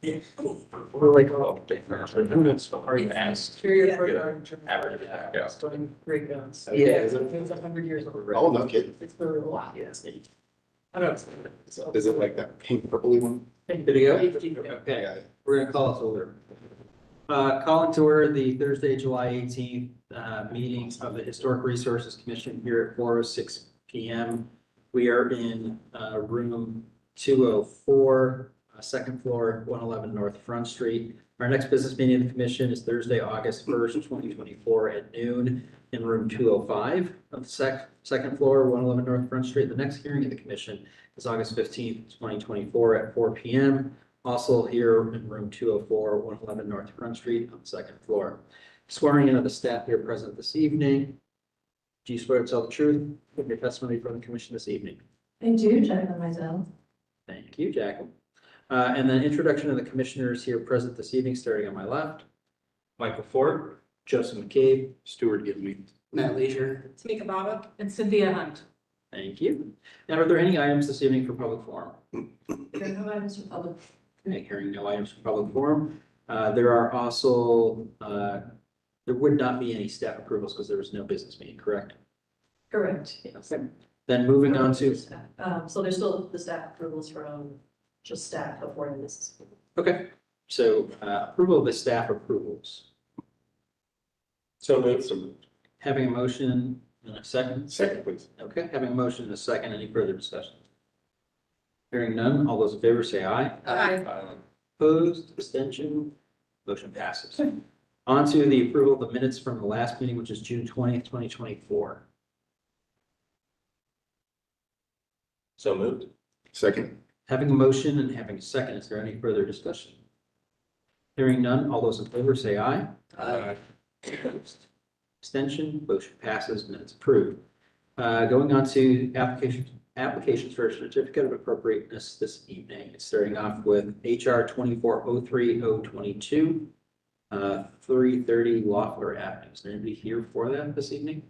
We're like, oh, it's already asked. Exterior Average, yeah. Starting great guns. Yeah. It's 100 years old. Oh, no kidding. It's been a lot, yes. I don't know. Is it like that pink purpley one? Video? Okay. Okay, we're gonna call it to order. Calling to order the Thursday, July 18th, meeting of the Historic Resources Commission here at 4:06 PM. We are in, room 204, second floor, 111 North Front Street. Our next business meeting of the commission is Thursday, August 1st, 2024 at noon in room 205 of the second floor, 111 North Front Street. The next hearing of the commission is August 15th, 2024 at 4 PM. Also here in room 204, 111 North Front Street on the second floor. Swearing in of the staff here present this evening. Do you swear to tell the truth with your testimony from the commission this evening? I do, Jacqueline myself. Thank you, Jacqueline. And then introduction of the commissioners here present this evening, starting on my left. Michael Ford, Joseph McCabe, Stuart give me. Matt Leisure. Tamika Baba and Cynthia Hunt. Thank you. Now, are there any items this evening for public forum? There are no items for public. Okay, hearing no items for public forum. There are also, there would not be any staff approvals because there was no business meeting, correct? Correct. Okay. Then moving on to, So there's still the staff approvals from just staff before this. okay, so approval of the staff approvals. So moved. Having a motion in a second. Second, please. Okay, having a motion in a second, any further discussion? Hearing none, all those in favor say aye. Aye. Opposed, abstention, motion passes. On to the approval of the minutes from the last meeting, which is June 20th, 2024. So moved. Second. Having a motion and having a second, is there any further discussion? Hearing none, all those in favor say aye. Aye. Opposed, abstention, motion passes, minutes approved. Going on to applications for a certificate of appropriateness this evening. It's starting off with HR 2403022, 330 Loeffler Avenue. Is there anybody here for that this evening?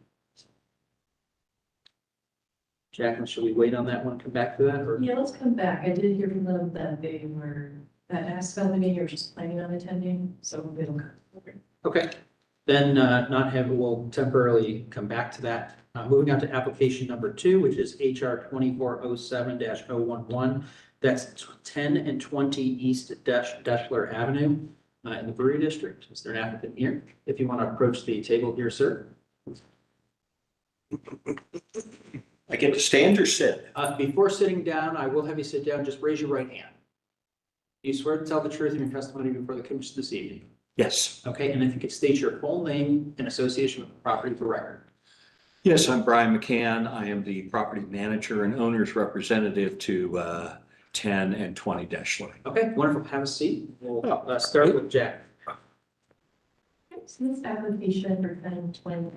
Jacqueline, should we wait on that one, come back to that, or? Yeah, let's come back. I did hear from them that they were, that asked about the meeting or just planning on attending, so it'll come. Okay, then we'll temporarily come back to that. Moving on to application number 2, which is HR 2407-011. That's 10 and 20 East Deschler Avenue in the Brewery District. Is there an applicant here? If you want to approach the table here, sir. I get to stand or sit? Before sitting down, I will have you sit down. Just raise your right hand. Do you swear to tell the truth in your testimony before the commission this evening? Yes. Okay, and if you could state your full name and association with the property for record. Yes, I'm Brian McCann. I am the property manager and owner's representative to 10 and 20 Deschler. Okay, wonderful. Have a seat. We'll start with Jack. So this application for 10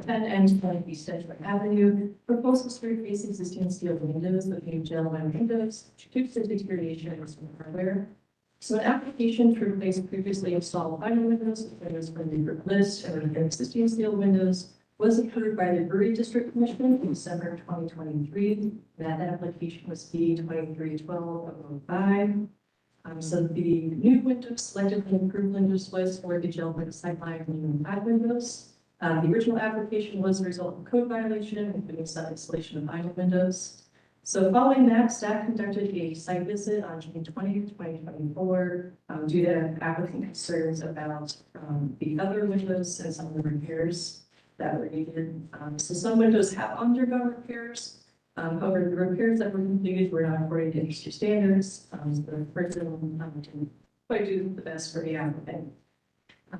and 20 East Deschler Avenue proposes to replace existing steel windows with new gel-lined windows to reduce the deterioration of some hardware. So an application to replace previously installed vinyl windows with windows from the group list and with existing steel windows was approved by the Brewery District Commission in December 2023. That application was B 2312-05. So the new windows selected from the approved windows list were the gel with sideline and 5 windows. The original application was a result of code violation, including sub-installation of vinyl windows. So following that, staff conducted a site visit on June 20th, 2024, due to applicant concerns about the other windows and some of the repairs that were needed. So some windows have undergone repairs. However, the repairs that were completed were not according to industry standards. The person didn't quite do the best for the applicant.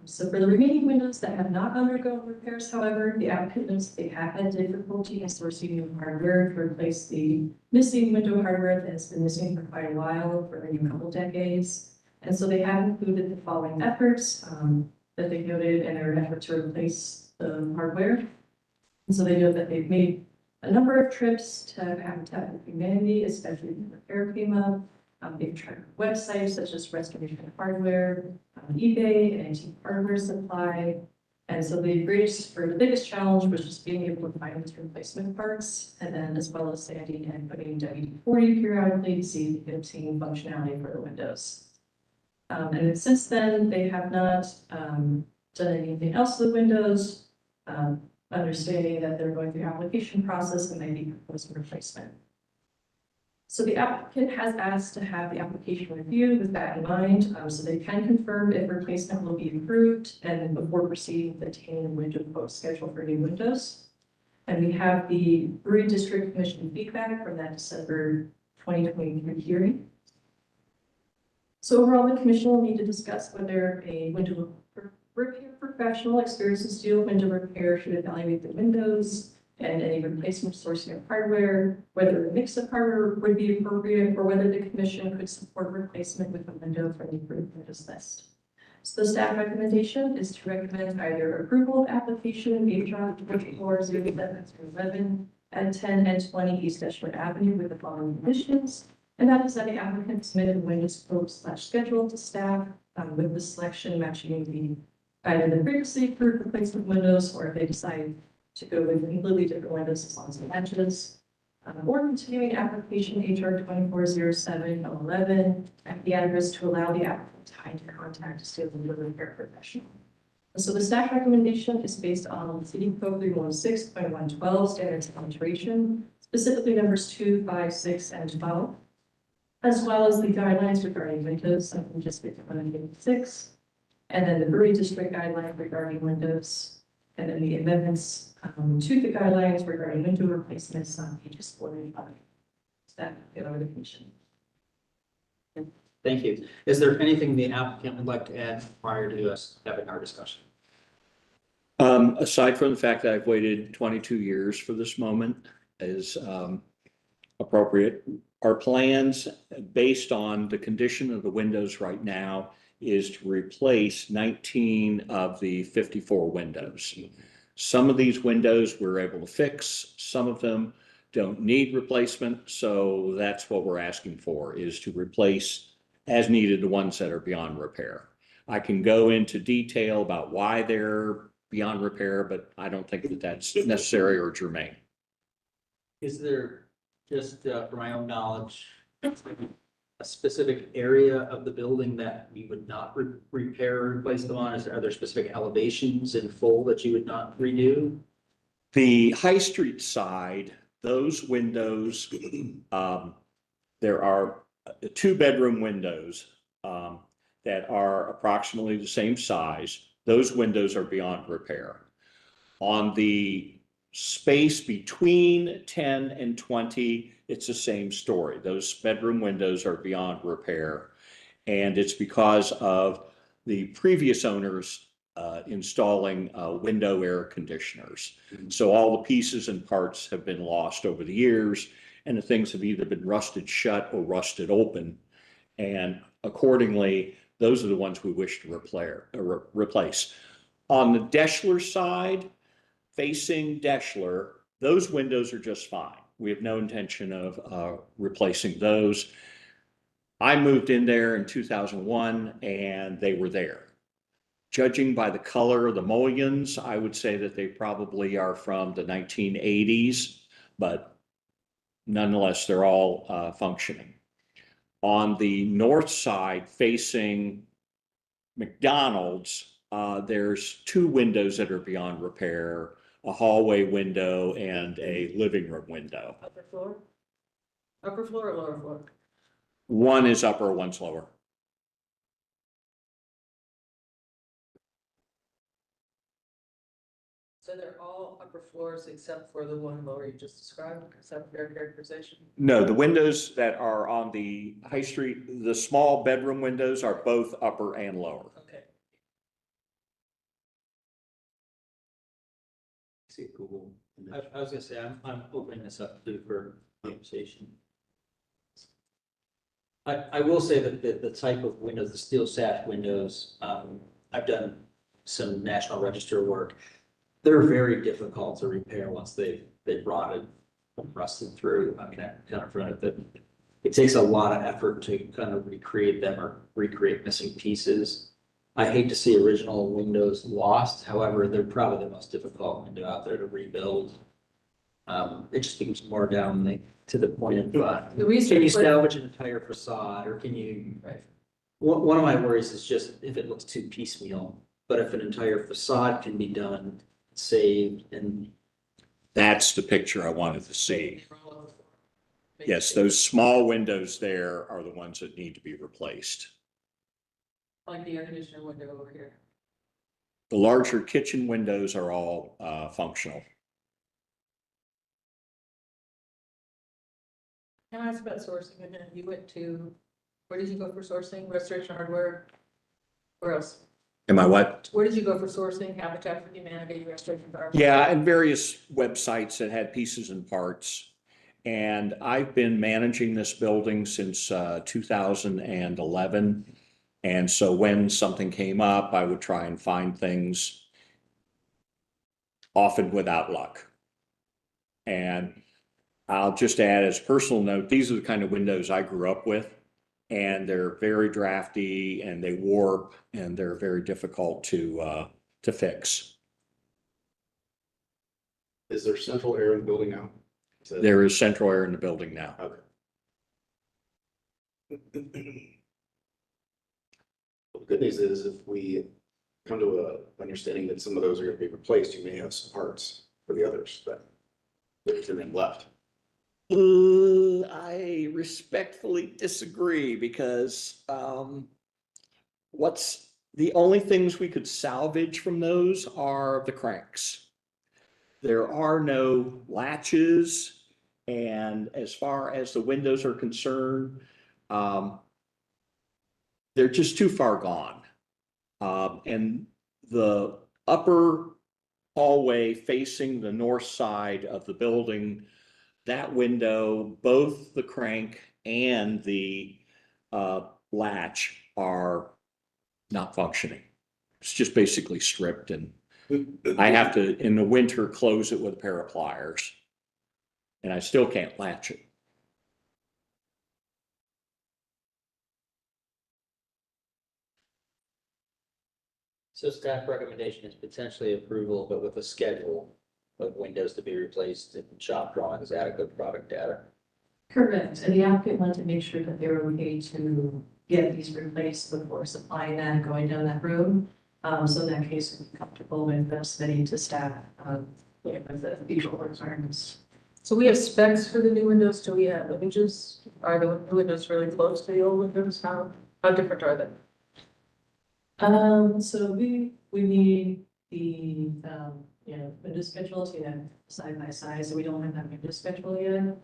So for the remaining windows that have not undergone repairs, however, the applicant notes they have had difficulty in sourcing new hardware to replace the missing window hardware that has been missing for quite a while, for maybe a couple decades. And so they have included the following efforts that they noted in their effort to replace the hardware. And so they know that they've made a number of trips to Habitat for Humanity, especially when the repair came up. They've tried websites such as Restoration Hardware, eBay, and Antique Hardware Supply. And so the biggest challenge was just being able to find these replacement parts, and then as well as sanding and putting WD-40 periodically to see if they could obtain functionality for the windows. And then since then, they have not done anything else to the windows, understanding that they're going through application process and may be proposing replacement. So the applicant has asked to have the application reviewed with that in mind, so they can confirm if replacement will be approved and before proceeding with obtaining a window quote schedule for new windows. And we have the Brewery District Commission feedback from that December 2023 hearing. So overall, the commission will need to discuss whether a window repair professional experienced in steel window repair should evaluate the windows and any replacement sourcing of hardware, whether a mix of hardware would be appropriate, or whether the commission could support replacement with a window from the approved windows list. So the staff recommendation is to recommend either approval of application HR 2407-11 at 10 and 20 East Edgewood Avenue with the following conditions. And that is that the applicant submitted a windows quote / schedule to staff with the selection matching either the previously approved replacement windows, or if they decide to go with completely different windows as long as it matches. Or continuing application HR 2407-11 at the address to allow the applicant time to contact a steel window repair professional. So the staff recommendation is based on City Code 316.112 standards of alteration, specifically numbers 2, 5, 6, and 12, as well as the guidelines regarding windows, something just 5186, and then the Brewery District guideline regarding windows, and then the amendments to the guidelines regarding window replacements on pages 4 and 5. That get over the commission. Thank you. Is there anything the applicant would like to add prior to us having our discussion? Aside from the fact that I've waited 22 years for this moment is appropriate. Our plans, based on the condition of the windows right now, is to replace 19 of the 54 windows. Some of these windows we're able to fix, some of them don't need replacement, so that's what we're asking for, is to replace as needed the ones that are beyond repair. I can go into detail about why they're beyond repair, but I don't think that that's necessary or germane. Is there, just for my own knowledge, a specific area of the building that we would not repair or replace them on? Are there specific elevations in full that you would not redo? The High Street side, those windows, there are 2 bedroom windows that are approximately the same size. Those windows are beyond repair. On the space between 10 and 20, it's the same story. Those bedroom windows are beyond repair. And it's because of the previous owners installing window air conditioners. So all the pieces and parts have been lost over the years, and the things have either been rusted shut or rusted open. And accordingly, those are the ones we wish to replace. On the Deschler side, facing Deschler, those windows are just fine. We have no intention of replacing those. I moved in there in 2001 and they were there. Judging by the color of the mullions, I would say that they probably are from the 1980s, but nonetheless, they're all functioning. On the north side facing McDonald's, there's 2 windows that are beyond repair, a hallway window and a living room window. Upper floor? Upper floor or lower floor? One is upper, one's lower. So they're all upper floors except for the one lower you just described, is that fair characterization? No, the windows that are on the High Street, the small bedroom windows are both upper and lower. Okay. See Google. I was gonna say, I'm opening this up to for conversation. I will say that the type of windows, the steel sash windows, I've done some National Register work. They're very difficult to repair once they've rotted, rusted through. I mean, that kind of front of it. It takes a lot of effort to kind of recreate them or recreate missing pieces. I hate to see original windows lost. However, they're probably the most difficult window out there to rebuild. It just becomes more down to the point of, The reason can you for- salvage an entire facade, or can you, Right. One of my worries is just if it looks too piecemeal, but if an entire facade can be done, saved, and That's the picture I wanted to see. Yes, those small windows there are the ones that need to be replaced. Like the air conditioner window over here. The larger kitchen windows are all functional. Can I ask about sourcing again? You went to, where did you go for sourcing? Restoration Hardware? Where else? Am I what? Where did you go for sourcing? Habitat for Humanity, Restoration Hardware? Yeah, and various websites that had pieces and parts. And I've been managing this building since 2011. And so when something came up, I would try and find things, often without luck. And I'll just add as a personal note, these are the kind of windows I grew up with. And they're very drafty and they warp and they're very difficult to fix. Is there central air in the building now? There is central air in the building now. Okay. The good news is if we come to a understanding that some of those are going to be replaced, you may have some parts for the others that remain left. I respectfully disagree because what's the only things we could salvage from those are the cranks. There are no latches, and as far as the windows are concerned, they're just too far gone. And the upper hallway facing the north side of the building, that window, both the crank and the latch are not functioning. It's just basically stripped, and I have to, in the winter, close it with a pair of pliers. And I still can't latch it. so staff recommendation is potentially approval, but with a schedule of windows to be replaced and shop drawings, adequate product data. Correct, and the applicant wanted to make sure that they were okay to get these replaced before supplying that and going down that road. So in that case, we're comfortable with them submitting to staff, with the usual requirements. So we have specs for the new windows. Do we have images? Are the new windows really close to the old windows? How different are they? So we need the, window schedules, side by side, so we don't have that window schedule yet.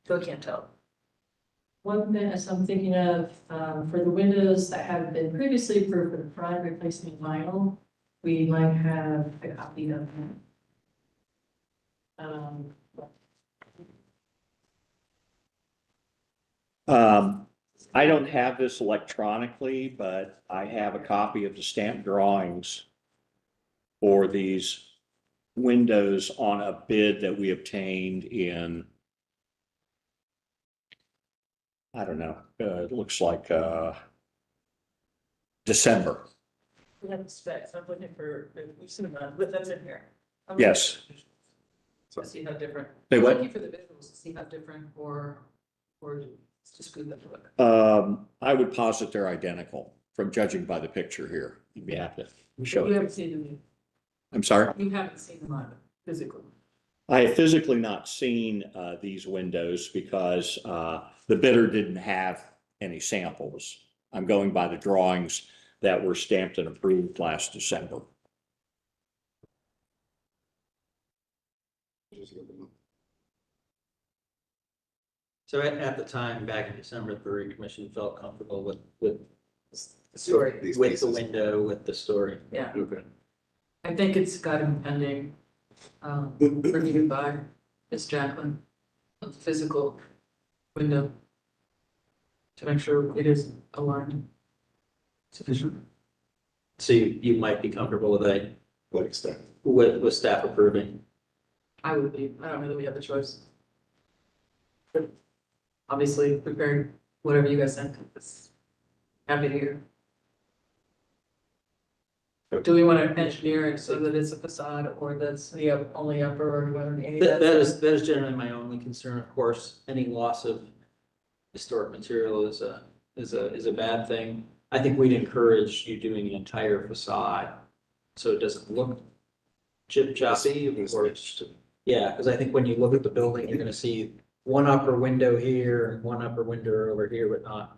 So I can't tell. One thing as I'm thinking of, for the windows that have been previously approved for the front replacing vinyl, we might have a copy of them. I don't have this electronically, but I have a copy of the stamped drawings for these windows on a bid that we obtained in, I don't know, it looks like December. We have the specs. I'm looking for, we've seen them, but that's in here. I'm Yes. looking To see how different. They I'm what? looking for the visuals to see how different or it's just good that look. I would posit they're identical from judging by the picture here. You'd be happy to show You it. haven't seen them. I'm sorry? You haven't seen them on physically. I have physically not seen these windows because the bidder didn't have any samples. I'm going by the drawings that were stamped and approved last December. So at the time, back in December, the Brewery Commission felt comfortable with The story. These the pieces. window, with the story. Yeah, Okay. I think it's got an pending review by Ms. Jacqueline of the physical window to make sure it is aligned sufficient. So you might be comfortable with that, What extent? with staff approving. I would be. I don't know that we have the choice. But obviously, preparing whatever you guys think. It's happy to hear. Do we want to engineer it so that it's a facade or that's the only upper or whether any of That that? is generally my only concern. Of course, any loss of historic material is a bad thing. I think we'd encourage you doing the entire facade, so it doesn't look chip choppy. Or, yeah, because I think when you look at the building, you're gonna see one upper window here and one upper window over here, but not,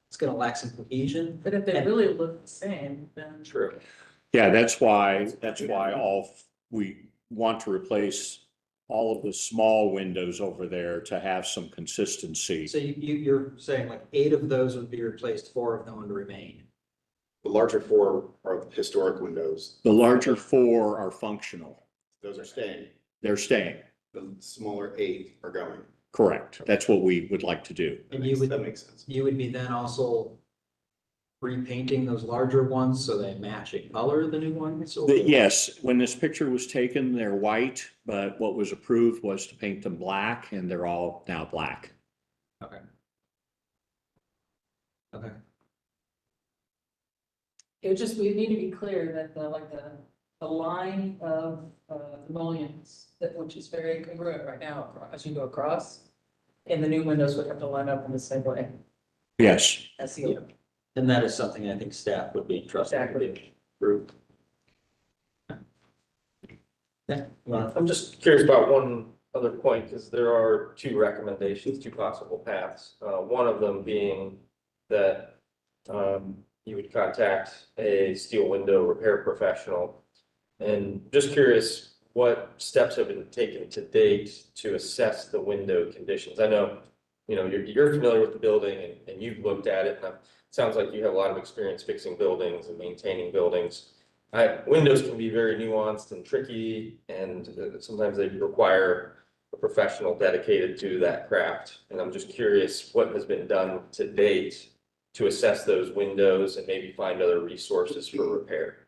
it's gonna lack some cohesion. But if they And- really look the same, then. True. Yeah, that's why we want to replace all of the small windows over there to have some consistency. So you're saying like 8 of those would be replaced, 4 of them would remain. The larger 4 are historic windows. The larger 4 are functional. Those are staying. They're staying. The smaller 8 are going. Correct. That's what we would like to do. And you would, That makes sense. you would be then also repainting those larger ones so they match in color, the new ones? Or- Yes, when this picture was taken, they're white, but what was approved was to paint them black, and they're all now black. Okay. Okay. It would just, we need to be clear that the line of, the mullions, that, which is very congruent right now, as you go across. And the new windows would have to line up in the same way Yes. as the old. And that is something I think staff would be interested in. Group. Yeah. Well, I'm just curious about one other point, because there are 2 recommendations, 2 possible paths. One of them being that you would contact a steel window repair professional. And just curious, what steps have been taken to date to assess the window conditions? I know, you're familiar with the building and you've looked at it, and it sounds like you have a lot of experience fixing buildings and maintaining buildings. Windows can be very nuanced and tricky, and sometimes they require a professional dedicated to that craft. And I'm just curious what has been done to date to assess those windows and maybe find other resources for repair.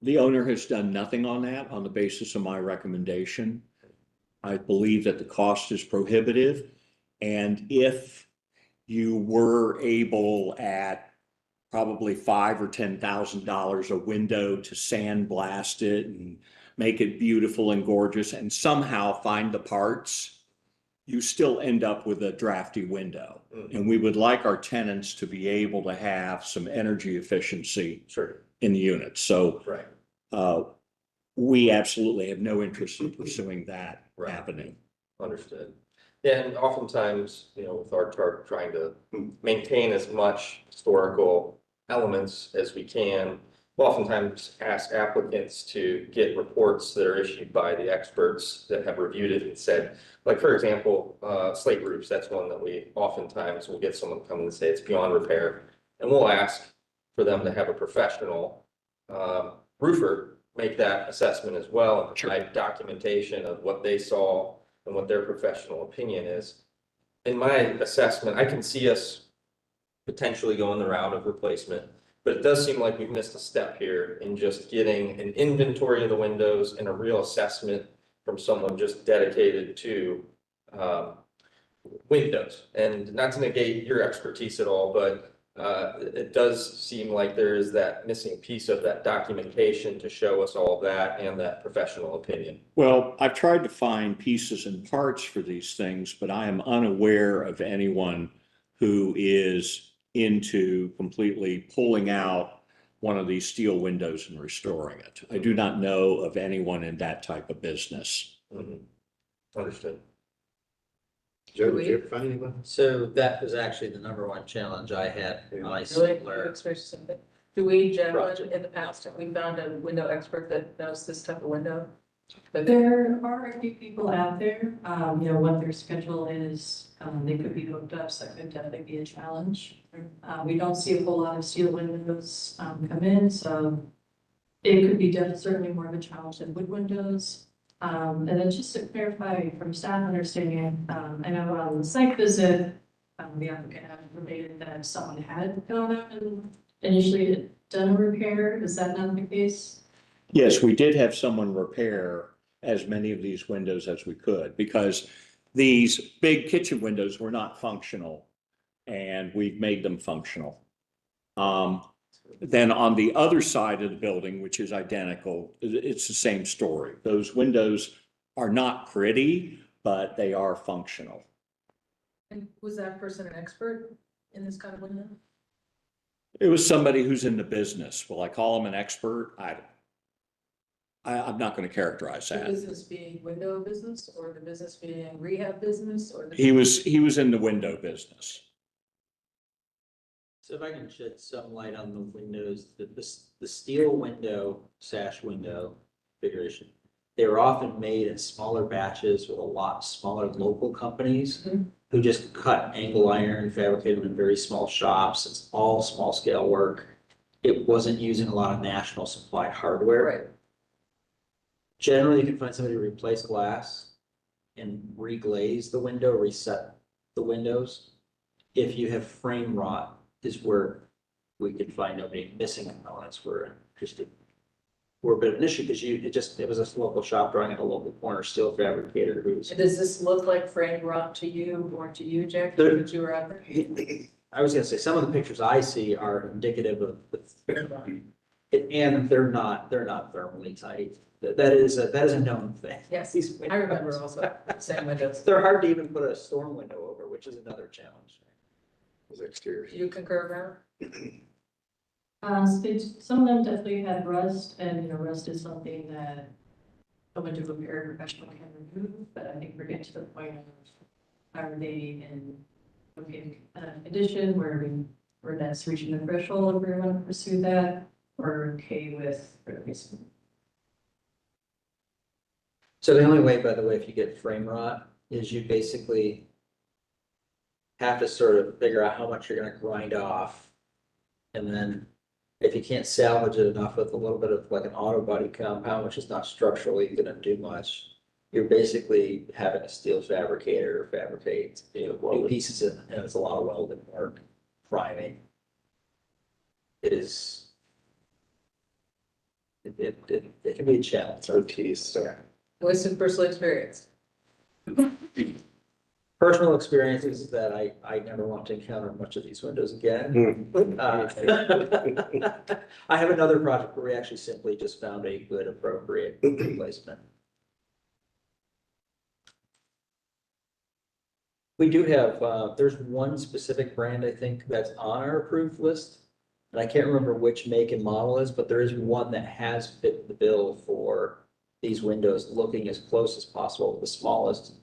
The owner has done nothing on that on the basis of my recommendation. I believe that the cost is prohibitive. And if you were able at probably $5,000 or $10,000 a window to sandblast it and make it beautiful and gorgeous and somehow find the parts, you still end up with a drafty window. And we would like our tenants to be able to have some energy efficiency Sure. in the units. So Right. we absolutely have no interest in pursuing that Right. avenue. Understood. Yeah, and oftentimes, with our trying to maintain as much historical elements as we can, we'll oftentimes ask applicants to get reports that are issued by the experts that have reviewed it and said, like, for example, slate roofs, that's one that we oftentimes will get someone come and say it's beyond repair. And we'll ask for them to have a professional roofer make that assessment as well, and provide documentation of what they saw and what their professional opinion is. In my assessment, I can see us potentially going the route of replacement, but it does seem like we've missed a step here in just getting an inventory of the windows and a real assessment from someone just dedicated to windows. And not to negate your expertise at all, but it does seem like there is that missing piece of that documentation to show us all that and that professional opinion. Well, I've tried to find pieces and parts for these things, but I am unaware of anyone who is into completely pulling out one of these steel windows and restoring it. I do not know of anyone in that type of business. Understood. Joe, did you ever find anyone? So that was actually the #1 challenge I had in my Really, similar experience something. Do we, Jen, Project. in the past, have we found a window expert that knows this type of window? There are a few people out there, what their schedule is, they could be hooked up, so that could definitely be a challenge. We don't see a whole lot of steel windows, come in, so it could be certainly more of a challenge than wood windows. And then just to clarify from staff understanding, I know on the site visit, the applicant had related that someone had gone out and initially done a repair. Is that not the case? Yes, we did have someone repair as many of these windows as we could because these big kitchen windows were not functional and we've made them functional. Then on the other side of the building, which is identical, it's the same story. Those windows are not pretty, but they are functional. And was that person an expert in this kind of window? It was somebody who's in the business. Will I call him an expert? I'm not going to characterize The that. business being window business, or the business being rehab business, or the? He was in the window business. So if I can shed some light on the windows, the steel window, sash window configuration, they were often made in smaller batches with a lot smaller local companies Mhm. who just cut angle iron and fabricated them in very small shops. It's all small scale work. It wasn't using a lot of national supply hardware. Right, Generally, you can find somebody to replace glass and reglaze the window, reset the windows. If you have frame rot, is where we could find nobody missing components were were a bit of an issue because it was a local shop drawing at a local corner steel fabricator who's. and does this look like frame rot to you or to you, Jack, There- that you were out there? I was gonna say, some of the pictures I see are indicative of and they're not thermally tight. That is a known thing. Yes, These I remember windows. also, same windows. They're hard to even put a storm window over, which is another challenge. Those exteriors. Do you concur, Mara? Some of them definitely had rust, and, you know, rust is something that a window repair professional can remove, but I think we're getting to the point of, are they in okay condition where that's reaching the threshold, if we want to pursue that, or okay with replacement? So the only way, by the way, if you get frame rot, is you basically have to sort of figure out how much you're gonna grind off. And then if you can't salvage it enough with a little bit of like an auto body compound, which is not structurally gonna do much, you're basically having a steel fabricator fabricate, new pieces in, and it's a lot of welding work, priming. It is. It can be a challenge. So tease, so. What's some personal experience? Personal experience is that I never want to encounter much of these windows again. I have another project where we actually simply just found a good appropriate replacement. We do have, there's one specific brand, I think, that's on our approved list. And I can't remember which make and model is, but there is one that has fit the bill for these windows, looking as close as possible to the smallest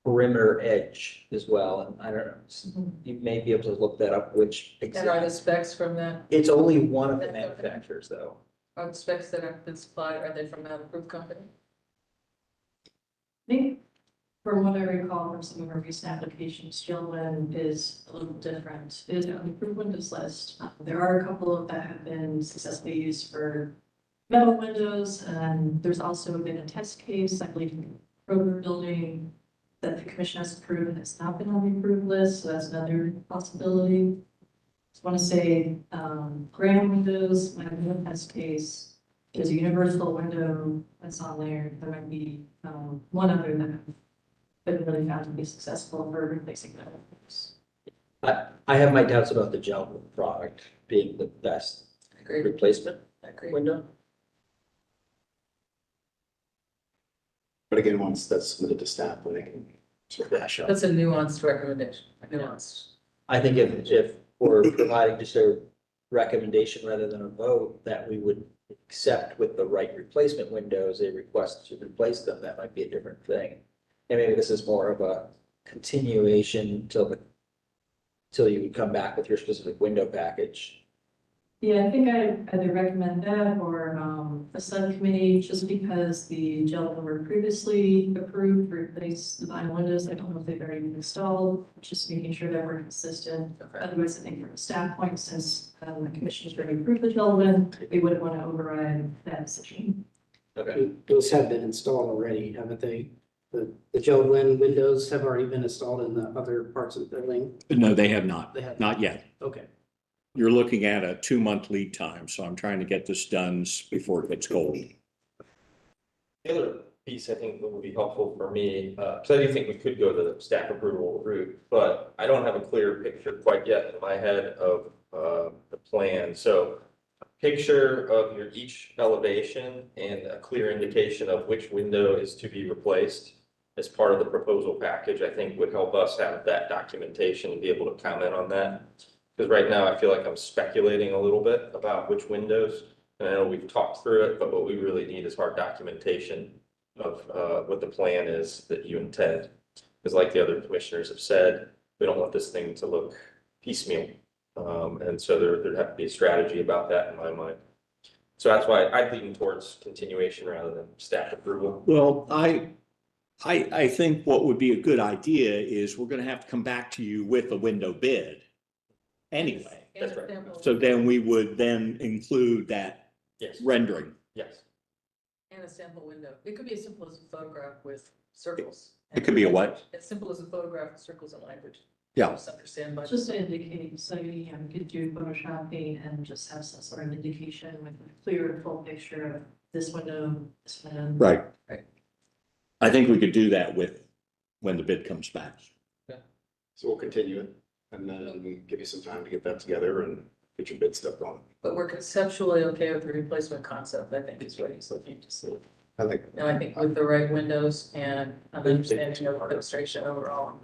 perimeter edge as well. And I don't know, you may be able to look that up, which. And are the specs from that, It's only one of the manufacturers, though. are the specs that have been supplied, are they from that approved company? I think from what I recall from some of our recent applications, Gilman is a little different. It is on the approved windows list. There are a couple that have been successfully used for metal windows, and there's also been a test case, I believe, in Kroger building that the commission has approved and it's not been on the approved list, so that's another possibility. Just want to say, Graham windows might be a test case. There's a universal window that's on there. There might be one other that been really found to be successful for replacing metal windows. I have my doubts about the gel product being the best Agreed, replacement agreed. window. But again, once that's submitted to staff, then they can sort of hash out. That's a nuanced recommendation, nuanced. I think if we're providing just a recommendation rather than a vote, that we would accept with the right replacement windows, a request to replace them, that might be a different thing. And maybe this is more of a continuation till you would come back with your specific window package. Yeah, I think I either recommend that or a subcommittee, just because the gentlemen were previously approved to replace the vinyl windows. I don't know if they've already been installed, just making sure that we're consistent. Otherwise, I think from a staff point, since the commission's already approved the gentleman, we wouldn't want to override that decision. Okay. Those have been installed already, haven't they? The Joe-Lynn windows have already been installed in the other parts of the building. No, they have not. They have. Not yet. Okay. You're looking at a 2-month lead time, so I'm trying to get this done before it gets cold. The other piece I think that would be helpful for me, because I do think we could go the staff approval route, but I don't have a clear picture quite yet in my head of the plan. So a picture of each elevation and a clear indication of which window is to be replaced. as part of the proposal package, I think would help us have that documentation and be able to comment on that. Because right now I feel like I'm speculating a little bit about which windows, and I know we've talked through it, but what we really need is hard documentation of what the plan is that you intend. Because like the other commissioners have said, we don't want this thing to look piecemeal. And so there'd have to be a strategy about that in my mind. So that's why I'd lean towards continuation rather than staff approval. Well, I think what would be a good idea is we're gonna have to come back to you with a window bid anyway. And That's right. a sample- So then we would then include that Yes, rendering. yes. And a sample window. It could be as simple as a photograph with circles. It could be a what? As simple as a photograph with circles and language. Yeah. Just understand by. Just to indicate, so you could do photoshopping and just have some sort of indication with a clear full picture of this window, this window. Right. Right. I think we could do that with, when the bid comes back. So we'll continue it and then give you some time to get that together and get your bid stuff going. But we're conceptually okay with the replacement concept, I think is what he's looking to see. I think, And I think with the right windows and an understanding of illustration overall.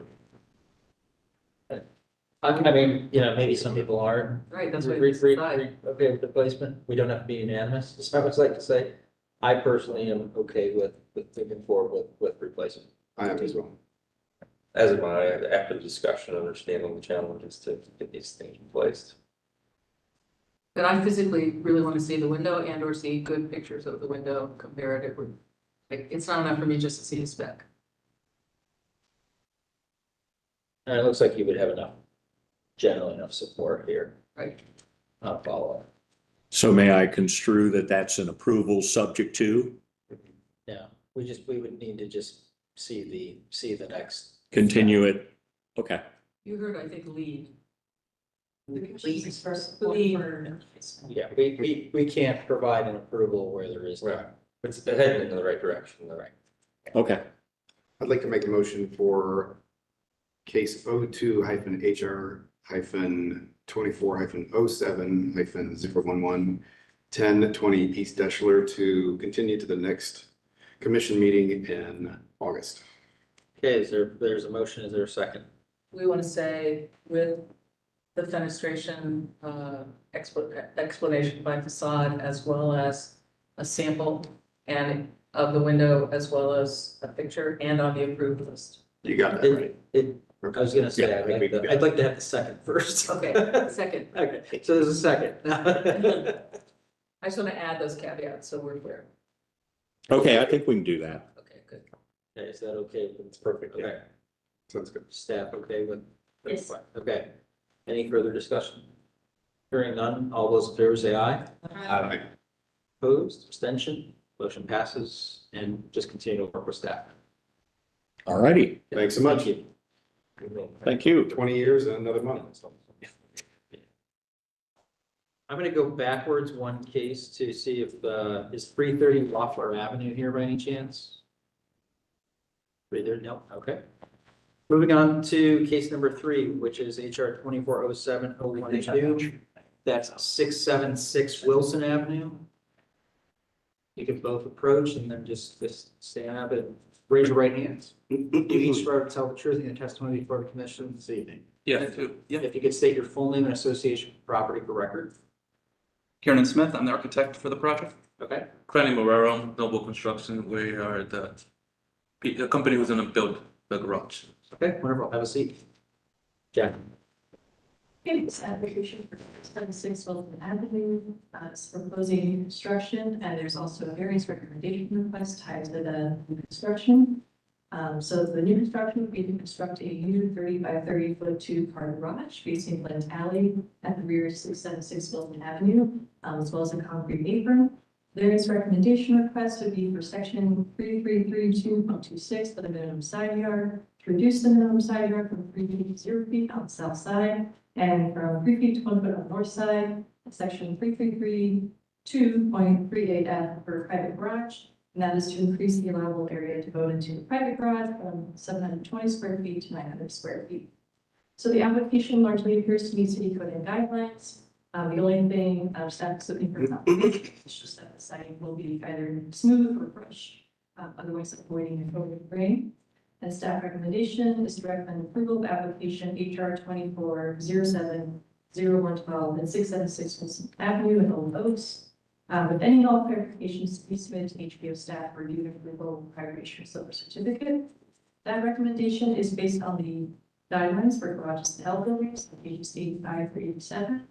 I mean, you know, maybe some people are. Right, that's what Re- it's re- like. re- Okay with the placement, we don't have to be unanimous, as I would like to say. I personally am okay with moving forward with replacement. I am as well. As am I, after the discussion, understanding the challenges to get these things replaced. But I physically really want to see the window and or see good pictures of the window comparatively. Like, it's not enough for me just to see the spec. And it looks like you would have generally enough support here. Right. Follow up. So may I construe that that's an approval subject to Yeah, we would need to just see the next. continue it? Okay. You heard, I think, lead. The commission's expressed support Lead. for- Yeah, we can't provide an approval where there is. Right. It's heading in the right direction, though. Right. Okay. I'd like to make a motion for case 02-HR-24-07-011 1020 East Deschler to continue to the next commission meeting in August. Okay, there's a motion, is there a second? We want to say with the fenestration, explanation by facade, as well as a sample and of the window, as well as a picture and on the approved list. You got that right? I was gonna say, Yeah, I think we got it. I'd like to have the second first. Okay, second. Okay, so there's a second. I just want to add those caveats, so we're clear. Okay, I think we can do that. Okay, good. Okay, is that okay? It's perfect. Yeah, Okay, sounds good. staff okay with? Yes. Okay, any further discussion? Hearing none, all those in favor say aye. Aye. Opposed, abstention, motion passes, and just continue to work with staff. All righty. Thanks so much. Thank Thank you. 20 years and another month. I'm gonna go backwards one case to see if, is 330 Loeffler Avenue here by any chance? 330, no, okay. Moving on to case number 3, which is HR 2407-012. That's 676 Wilson Avenue. You can both approach and then just stand up and raise your right hands. Do you each swear to tell the truth in the testimony before the commission this evening? Yeah, If you could state your full name and association with property for record. Kieran Smith, I'm the architect for the project. Okay, Cranny Morero, Noble Construction, we are the company who's gonna build the garage. okay, wonderful. Have a seat. Jack. Okay, this application for 76 Wilson Avenue, is proposing new construction, and there's also a variance recommendation request tied to the new construction. So the new construction would be to construct a new 30 by 30 foot two-car garage facing Flint Alley at the rear of 676 Wilson Avenue, as well as a concrete apron. Variance recommendation request would be for section 3332.26 for the minimum side yard, to reduce the minimum side yard from 3 feet to 0 feet on the south side, and from 3 feet to 1 foot on the north side, section 3332.38F for private garage. And that is to increase the allowable area to go into the private garage from 720 square feet to 900 square feet. So the application largely appears to meet city code and guidelines. The only thing staff is looking for is just that the siding will be either smooth or fresh, otherwise avoiding a coating of rain. And staff recommendation is to recommend approval of application HR 2407-0112 and 676 Wilson Avenue in Old Oaks. With any and all clarifications to be submitted to HBO staff for review and approval prior to issue of silver certificate. That recommendation is based on the guidelines for garages and outbuildings, pages 85 through 87,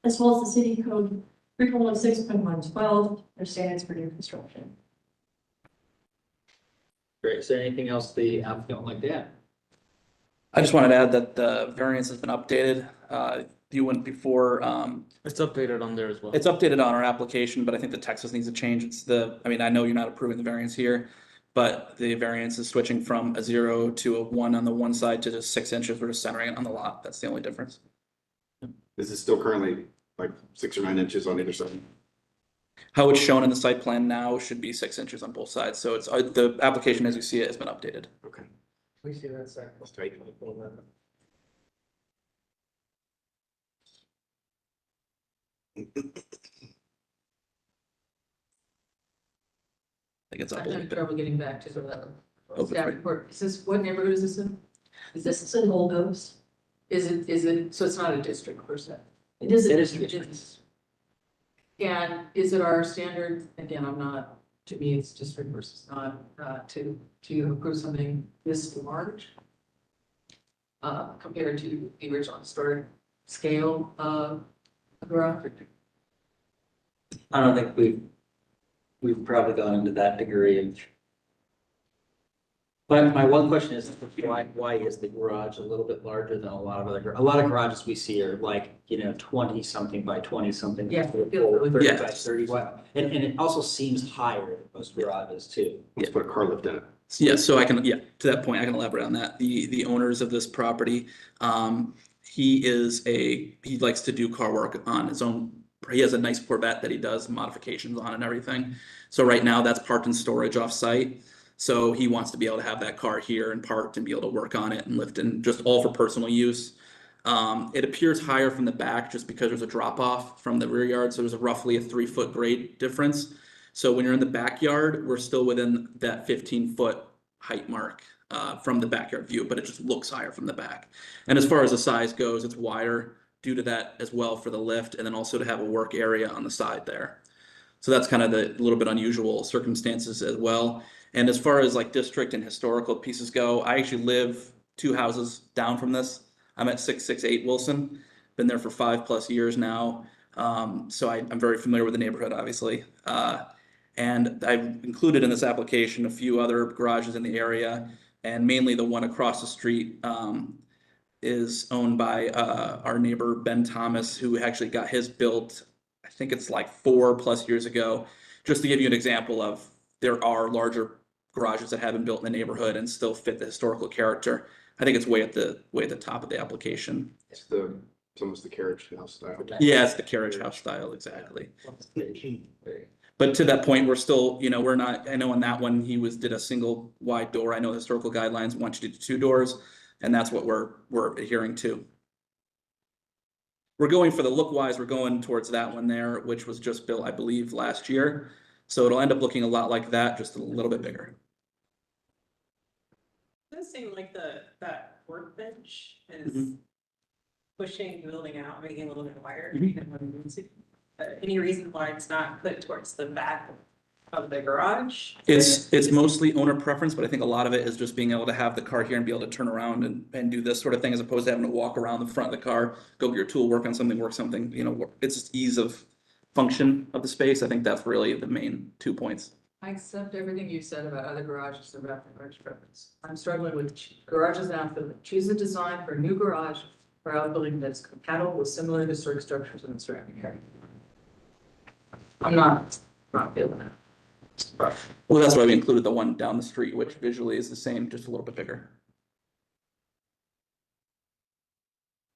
as well as the city code 3116.112, their standards for new construction. Great. Is there anything else the applicant would like to add? I just wanted to add that the variance has been updated. You went before, It's updated on there as well. it's updated on our application, but I think the text needs to change. I mean, I know you're not approving the variance here, but the variance is switching from a 0 to a 1 on the one side to just 6 inches. We're just centering it on the lot. That's the only difference. Is it still currently like 6 or 9 inches on either side? How it's shown in the site plan now should be 6 inches on both sides. So it's, the application as you see it has been updated. Okay. We see that second. That's tight. I think it's up I'm a little having bit. trouble getting back to the Oh, staff right. report. Is this, what neighborhood is this in? Is This this, is in Old Oaks. is it, so it's not a district per se? It is. It is a district. It's- And is it our standard, again, I'm not, to me, it's district versus not, to approve something this large? Compared to the original historic scale of a garage? I don't think we've probably gone into that degree of. But my one question is, why is the garage a little bit larger than a lot of a lot of garages we see are like, 20 something by 20 something. Yeah. 30 by Yeah. 30, and it also seems higher than most garages too. Let's put a car lift in it. Yeah, so I can, to that point, I can elaborate on that. The owners of this property, he likes to do car work on his own. He has a nice Corvette that he does modifications on and everything. So right now that's parked in storage off site. So he wants to be able to have that car here and parked and be able to work on it and lift and just all for personal use. It appears higher from the back just because there's a drop off from the rear yard. So there's roughly a 3-foot grade difference. So when you're in the backyard, we're still within that 15-foot height mark from the backyard view, but it just looks higher from the back. And as far as the size goes, it's wider due to that as well for the lift, and then also to have a work area on the side there. So that's kind of the little bit unusual circumstances as well. And as far as like district and historical pieces go, I actually live 2 houses down from this. I'm at 668 Wilson, been there for 5+ years now. So I'm very familiar with the neighborhood, obviously. And I've included in this application a few other garages in the area, and mainly the one across the street is owned by our neighbor Ben Thomas, who actually got his built, I think it's like 4+ years ago. Just to give you an example of, there are larger garages that have been built in the neighborhood and still fit the historical character. I think it's way at the top of the application. It's almost the carriage house style. Yeah, it's the carriage house style, exactly. But to that point, we're still, we're not, I know on that one, he did a single wide door. I know historical guidelines want you to do 2 doors, and that's what we're adhering to. We're going for the look wise, we're going towards that one there, which was just built, I believe, last year. So it'll end up looking a lot like that, just a little bit bigger. It does seem like that workbench is pushing the building out, making it a little bit wider. Than what it needs to be. Any reason why it's not put towards the back of the garage? It's mostly owner preference, but I think a lot of it is just being able to have the car here and be able to turn around and do this sort of thing, as opposed to having to walk around the front of the car, go get your tool, work on something, it's just ease of function of the space. I think that's really the main 2 points. I accept everything you said about other garages and about the garage preference. I'm struggling with garages and outbuilding. Choose a design for a new garage or outbuilding that's compatible with similar historic structures in the surrounding area. I'm not feeling that. Well, that's why we included the one down the street, which visually is the same, just a little bit bigger.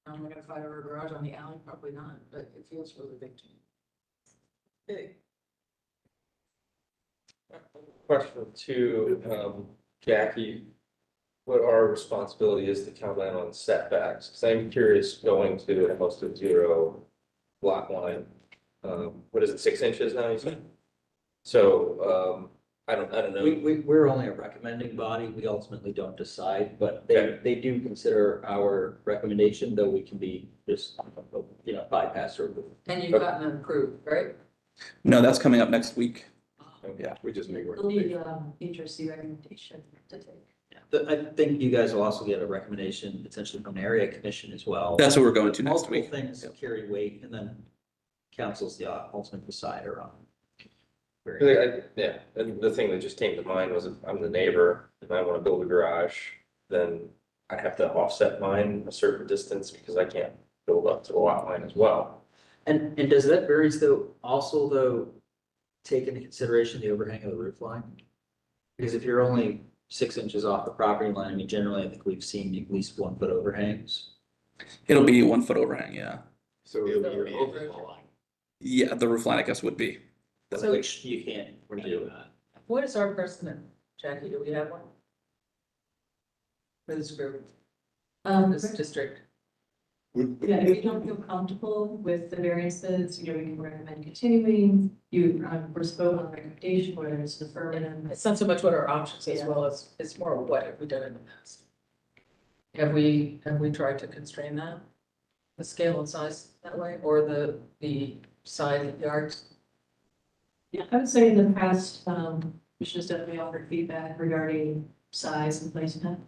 Am I gonna fight over a garage on the alley? Probably not, but it feels really big to me. Big. Question to Jackie, what our responsibility is to comment on setbacks? Because I'm curious, going to almost a 0 lot line. What is it, 6 inches now, you said? So I don't know. We're only a recommending body. We ultimately don't decide, but they do consider our recommendation, though we can be just, bypass or remove. And you've gotten it approved, right? No, that's coming up next week. Yeah. We just make It'll be, recommendations. HRC recommendation to take. I think you guys will also get a recommendation potentially from the area commission as well. That's what we're going to next Multiple week. things carry weight, and then council's the ultimate decider on. Yeah, and the thing that just came to mind was if I'm the neighbor and I want to build a garage, then I'd have to offset mine a certain distance because I can't build up to the lot line as well. And does that variance though take into consideration the overhang of the roof line? Because if you're only 6 inches off the property line, I mean, generally, I think we've seen at least 1 foot overhangs. It'll be 1 foot overhang, yeah. So it'll be your overall line. Yeah, the roof line, I guess, would be. So- Which you can't do. What is our precedent, Jackie? Do we have one? For this group, this district? Yeah, if you don't feel comfortable with the variances, we can recommend continuing. You, we're spoke on recommendation, whether it's deferment. It's not so much what our options as well as, it's more what have we done in the past? Have we tried to constrain that? The scale and size that way, or the size of yards? Yeah, I would say in the past, Commission's definitely offered feedback regarding size and placement.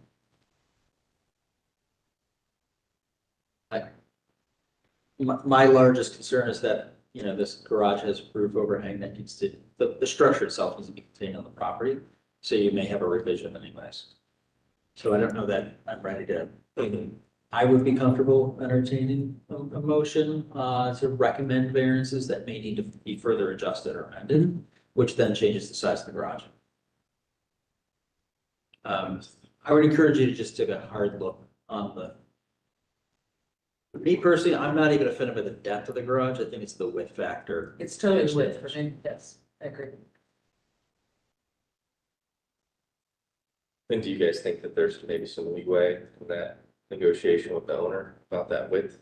My largest concern is that, this garage has roof overhang that needs to, the structure itself needs to be contained on the property. So you may have a revision anyways. So I don't know that I'm ready to, I would be comfortable entertaining a motion to recommend variances that may need to be further adjusted or amended, which then changes the size of the garage. I would encourage you to just take a hard look on me personally, I'm not even offended by the depth of the garage. I think it's the width factor. It's totally width for me, yes, I agree. And do you guys think that there's maybe some leeway in that negotiation with the owner about that width?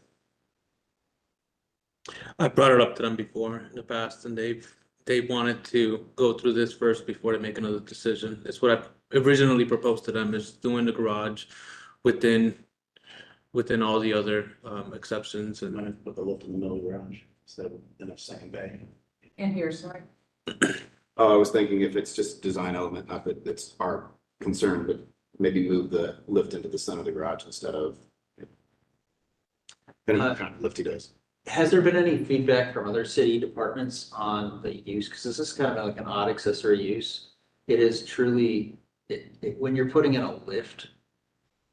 I brought it up to them before in the past and they wanted to go through this first before they make another decision. It's what I originally proposed to them, is doing the garage within all the other exceptions I'm and gonna put the lift in the middle of the garage instead of in a second bay. And here, sorry. Oh, I was thinking if it's just design element, not that it's our concern, but maybe move the lift into the center of the garage instead of. Depending on what kind of lift he does. Has there been any feedback from other city departments on the use? Because this is kind of like an odd accessory use. It is truly, when you're putting in a lift,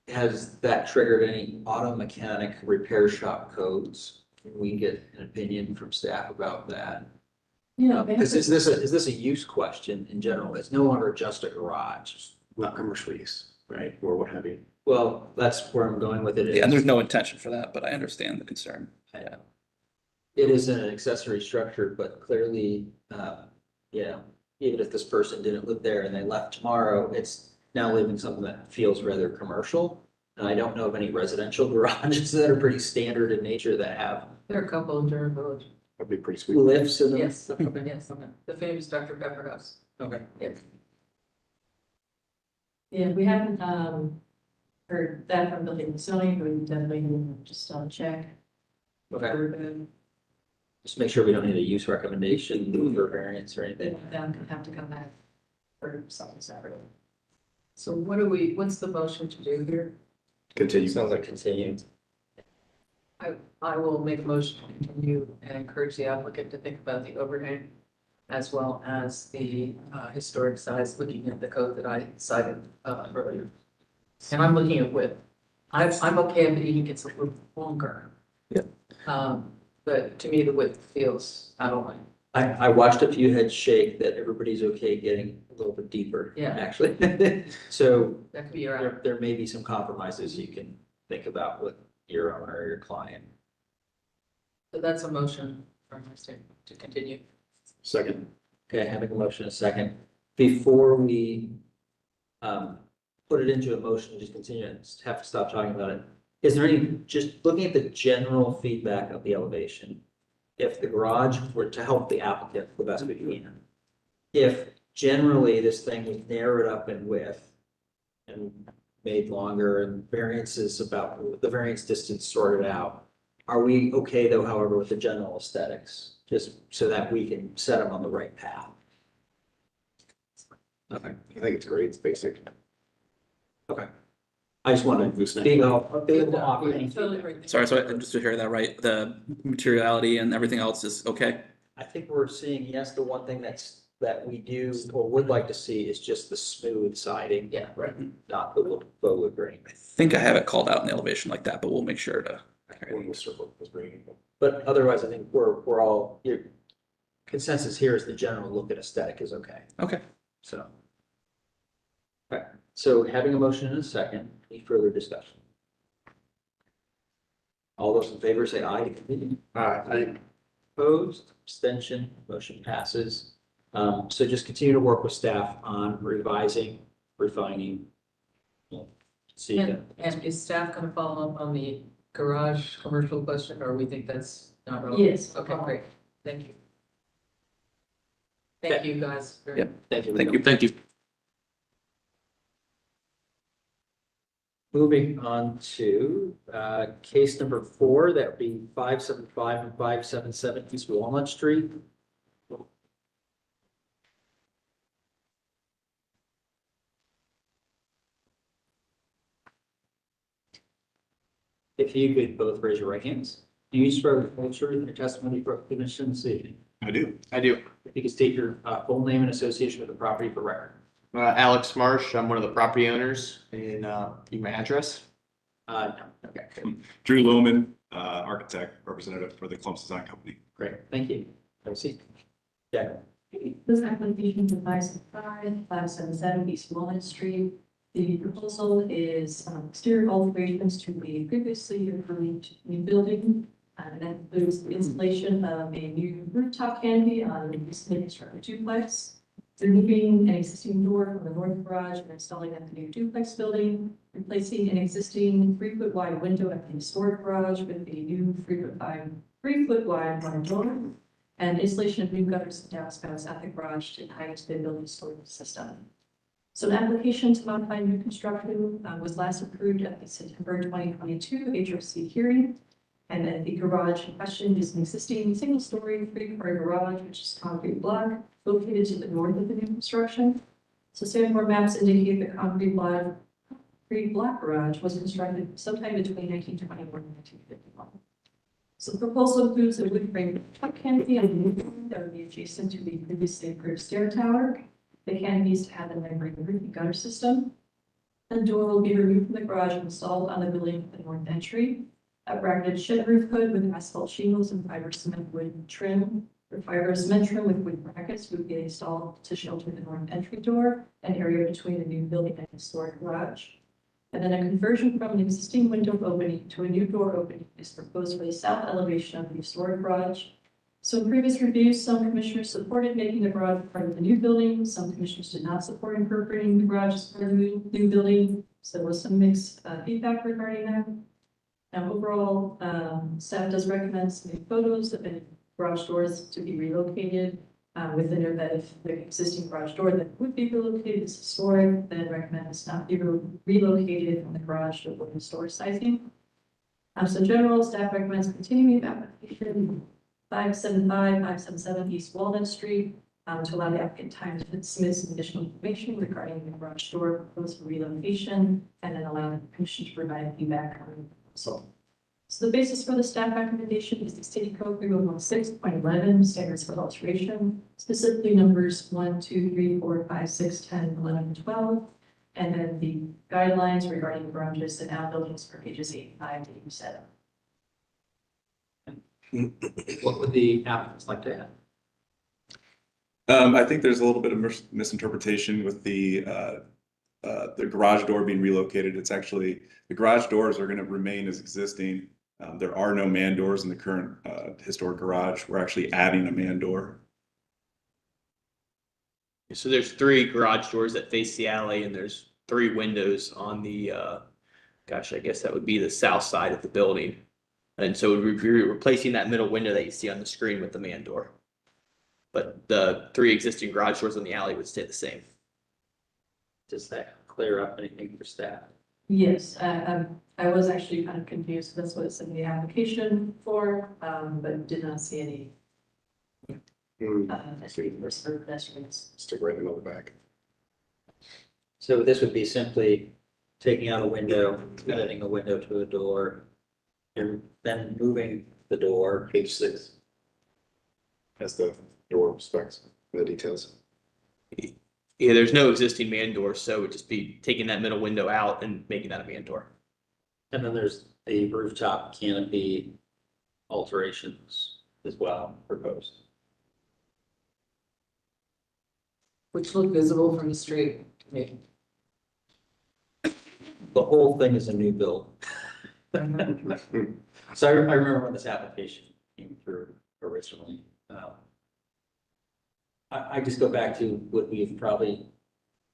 has that triggered any auto mechanic repair shop codes? Can we get an opinion from staff about that? Yeah. Because is this a use question in general? It's no longer just a garage. Not commercial use, right, or what have you. Well, that's where I'm going with it. Yeah, and there's no intention for that, but I understand the concern. Yeah. It is an accessory structure, but clearly, even if this person didn't live there and they left tomorrow, it's now living something that feels rather commercial. And I don't know of any residential garages that are pretty standard in nature that have There are a couple in Durham Village. That'd be pretty sweet. lifts in them. Yes, yes, the famous Dr. Pepper House. Okay. Yes. Yeah, we haven't, heard that from building and zoning, but we definitely just check. Okay. Just make sure we don't need a use recommendation for variance or anything. Then could have to come back for something separate. So what's the motion to do here? Continue. Sounds like continued. I will make a motion to continue and encourage the applicant to think about the overhang as well as the historic size, looking at the code that I cited earlier. And I'm looking at width. I'm okay if it even gets a little longer. Yeah. But to me, the width feels out of line. I watched a few heads shake that everybody's okay getting a little bit deeper. Yeah. Actually. So That could be your, there may be some compromises you can think about with your owner or your client. so that's a motion from my statement to continue. Second. Okay, having a motion a second. Before we put it into a motion, just continue and have to stop talking about it. Is there any, just looking at the general feedback of the elevation, if the garage were to help the applicant the best we can, if generally, this thing was narrowed up in width and made longer and variances about the variance distance sorted out. Are we okay though, however, with the general aesthetics, just so that we can set them on the right path? Okay, I think it's great, it's basic. okay. I just wanted to speak up, Totally right. Sorry, so just to hear that right, the materiality and everything else is okay? I think we're seeing, yes, the one thing that we do or would like to see is just the smooth siding. Yeah. Right, not the faux wood grain. I think I have it called out in the elevation like that, but we'll make sure to. When we circle was bringing. But otherwise, I think we're all, your consensus here is the general look at aesthetic is okay, Okay. so. Okay, so having a motion in a second, any further discussion? All those in favor say aye to continue. I Opposed, abstention, motion passes. So just continue to work with staff on revising, refining. See, And is staff gonna follow up on the garage commercial question, or we think that's not relevant? Yes. Okay, great, thank you. Thank you, guys. very Yep. thank you. Thank you. Thank you. Moving on to case number 4, that would be 575 and 577 East Walnut Street. If you could both raise your right hands. Do you swear to tell the truth in your testimony for the commission this evening? I do. If you could state your full name and association with the property for record. Alex Marsh, I'm one of the property owners in, need my address? No. Okay, Drew Lohman, architect, representative for the Columbus Design Company. great, thank you. Have a seat. Yeah, This application for 575 East Walnut Street. The proposal is exterior alterations to the previously approved new building. And that includes the installation of a new rooftop canopy on the recently constructed duplex. Removing an existing door from the north garage and installing at the new duplex building. Replacing an existing 3-foot wide window at the historic garage with a new 3-foot wide one door. And installation of new gutters and downspouts at the garage to tie into the building storage system. So an application to modify new construction was last approved at the September 2022 HRC hearing. And then the garage in question is an existing single-story 3-car garage, which is concrete block, located to the north of the new construction. So Sanford maps indicate the concrete block garage was constructed sometime between 1921 and 1951. So the proposal includes a wood frame truck canopy on the new building that would be adjacent to the previously approved stair tower. The canopy is to have a membrane roof and gutter system. The door will be removed from the garage and installed on the building at the north entry. A bracketed shed roof hood with asphalt shingles and fiber cement wood trim. The fiber cement trim with wood brackets would be installed to shelter the north entry door, an area between the new building and historic garage. And then a conversion from an existing window opening to a new door opening is proposed for the south elevation of the historic garage. So in previous reviews, some commissioners supported making the garage part of the new building. Some commissioners did not support incorporating the garage as part of the new building. So there was some mixed feedback regarding that. Now, overall, staff does recommend some photos of the garage doors to be relocated with the note that if the existing garage door that would be relocated is historic, then recommend this not be relocated from the garage to the historic sizing. So in general, staff recommends continuing the application 577 East Walnut Street to allow the applicant time to submit some additional information regarding the garage door proposed for relocation, and then allow the commission to provide feedback on the proposal. So the basis for the staff recommendation is the city code 3116.11 standards for alteration, specifically numbers 1, 2, 3, 4, 5, 6, 10, 11, and 12, and then the guidelines regarding garages and outbuildings for pages 85 to 87. what would the applicants like to add? I think there's a little bit of misinterpretation with the garage door being relocated. It's actually, the garage doors are going to remain as existing. There are no man doors in the current historic garage. We're actually adding a man door. So there's 3 garage doors that face the alley, and there's 3 windows on the, gosh, I guess that would be the south side of the building. And so we're replacing that middle window that you see on the screen with the man door. but the 3 existing garage doors on the alley would stay the same. Does that clear up anything for staff? Yes, I was actually kind of confused. That's what it's in the application for, but did not see any pedestrians. Stick right in the middle of the back. So this would be simply taking out a window, adding a window to a door, and then moving the door. Page 6. Has the door specs, the details. Yeah, there's no existing man door, so it would just be taking that middle window out and making that a man door. And then there's the rooftop canopy alterations as well proposed. Which look visible from the street. Maybe. The whole thing is a new build. So I remember when this application came through originally. I just go back to what we've probably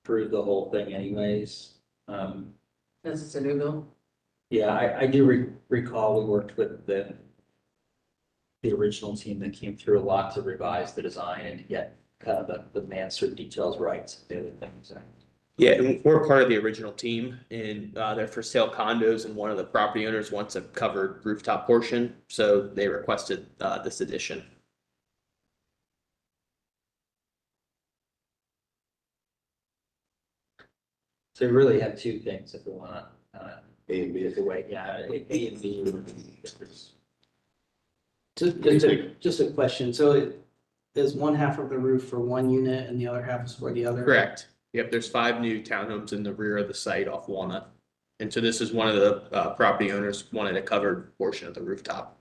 approved the whole thing anyways. This is a new bill. Yeah, I do recall we worked with the original team that came through a lot to revise the design and to get kind of the mansard details right, the other things. Yeah, and we're part of the original team, and they're for sale condos, and one of the property owners wants a covered rooftop portion, so they requested this addition. So we really have two things if we want to, A and B. the way, yeah, A and B. Just a question, so is one half of the roof for one unit and the other half is for the other? Correct. Yep, there's 5 new townhomes in the rear of the site off Walnut. And so this is one of the property owners wanted a covered portion of the rooftop.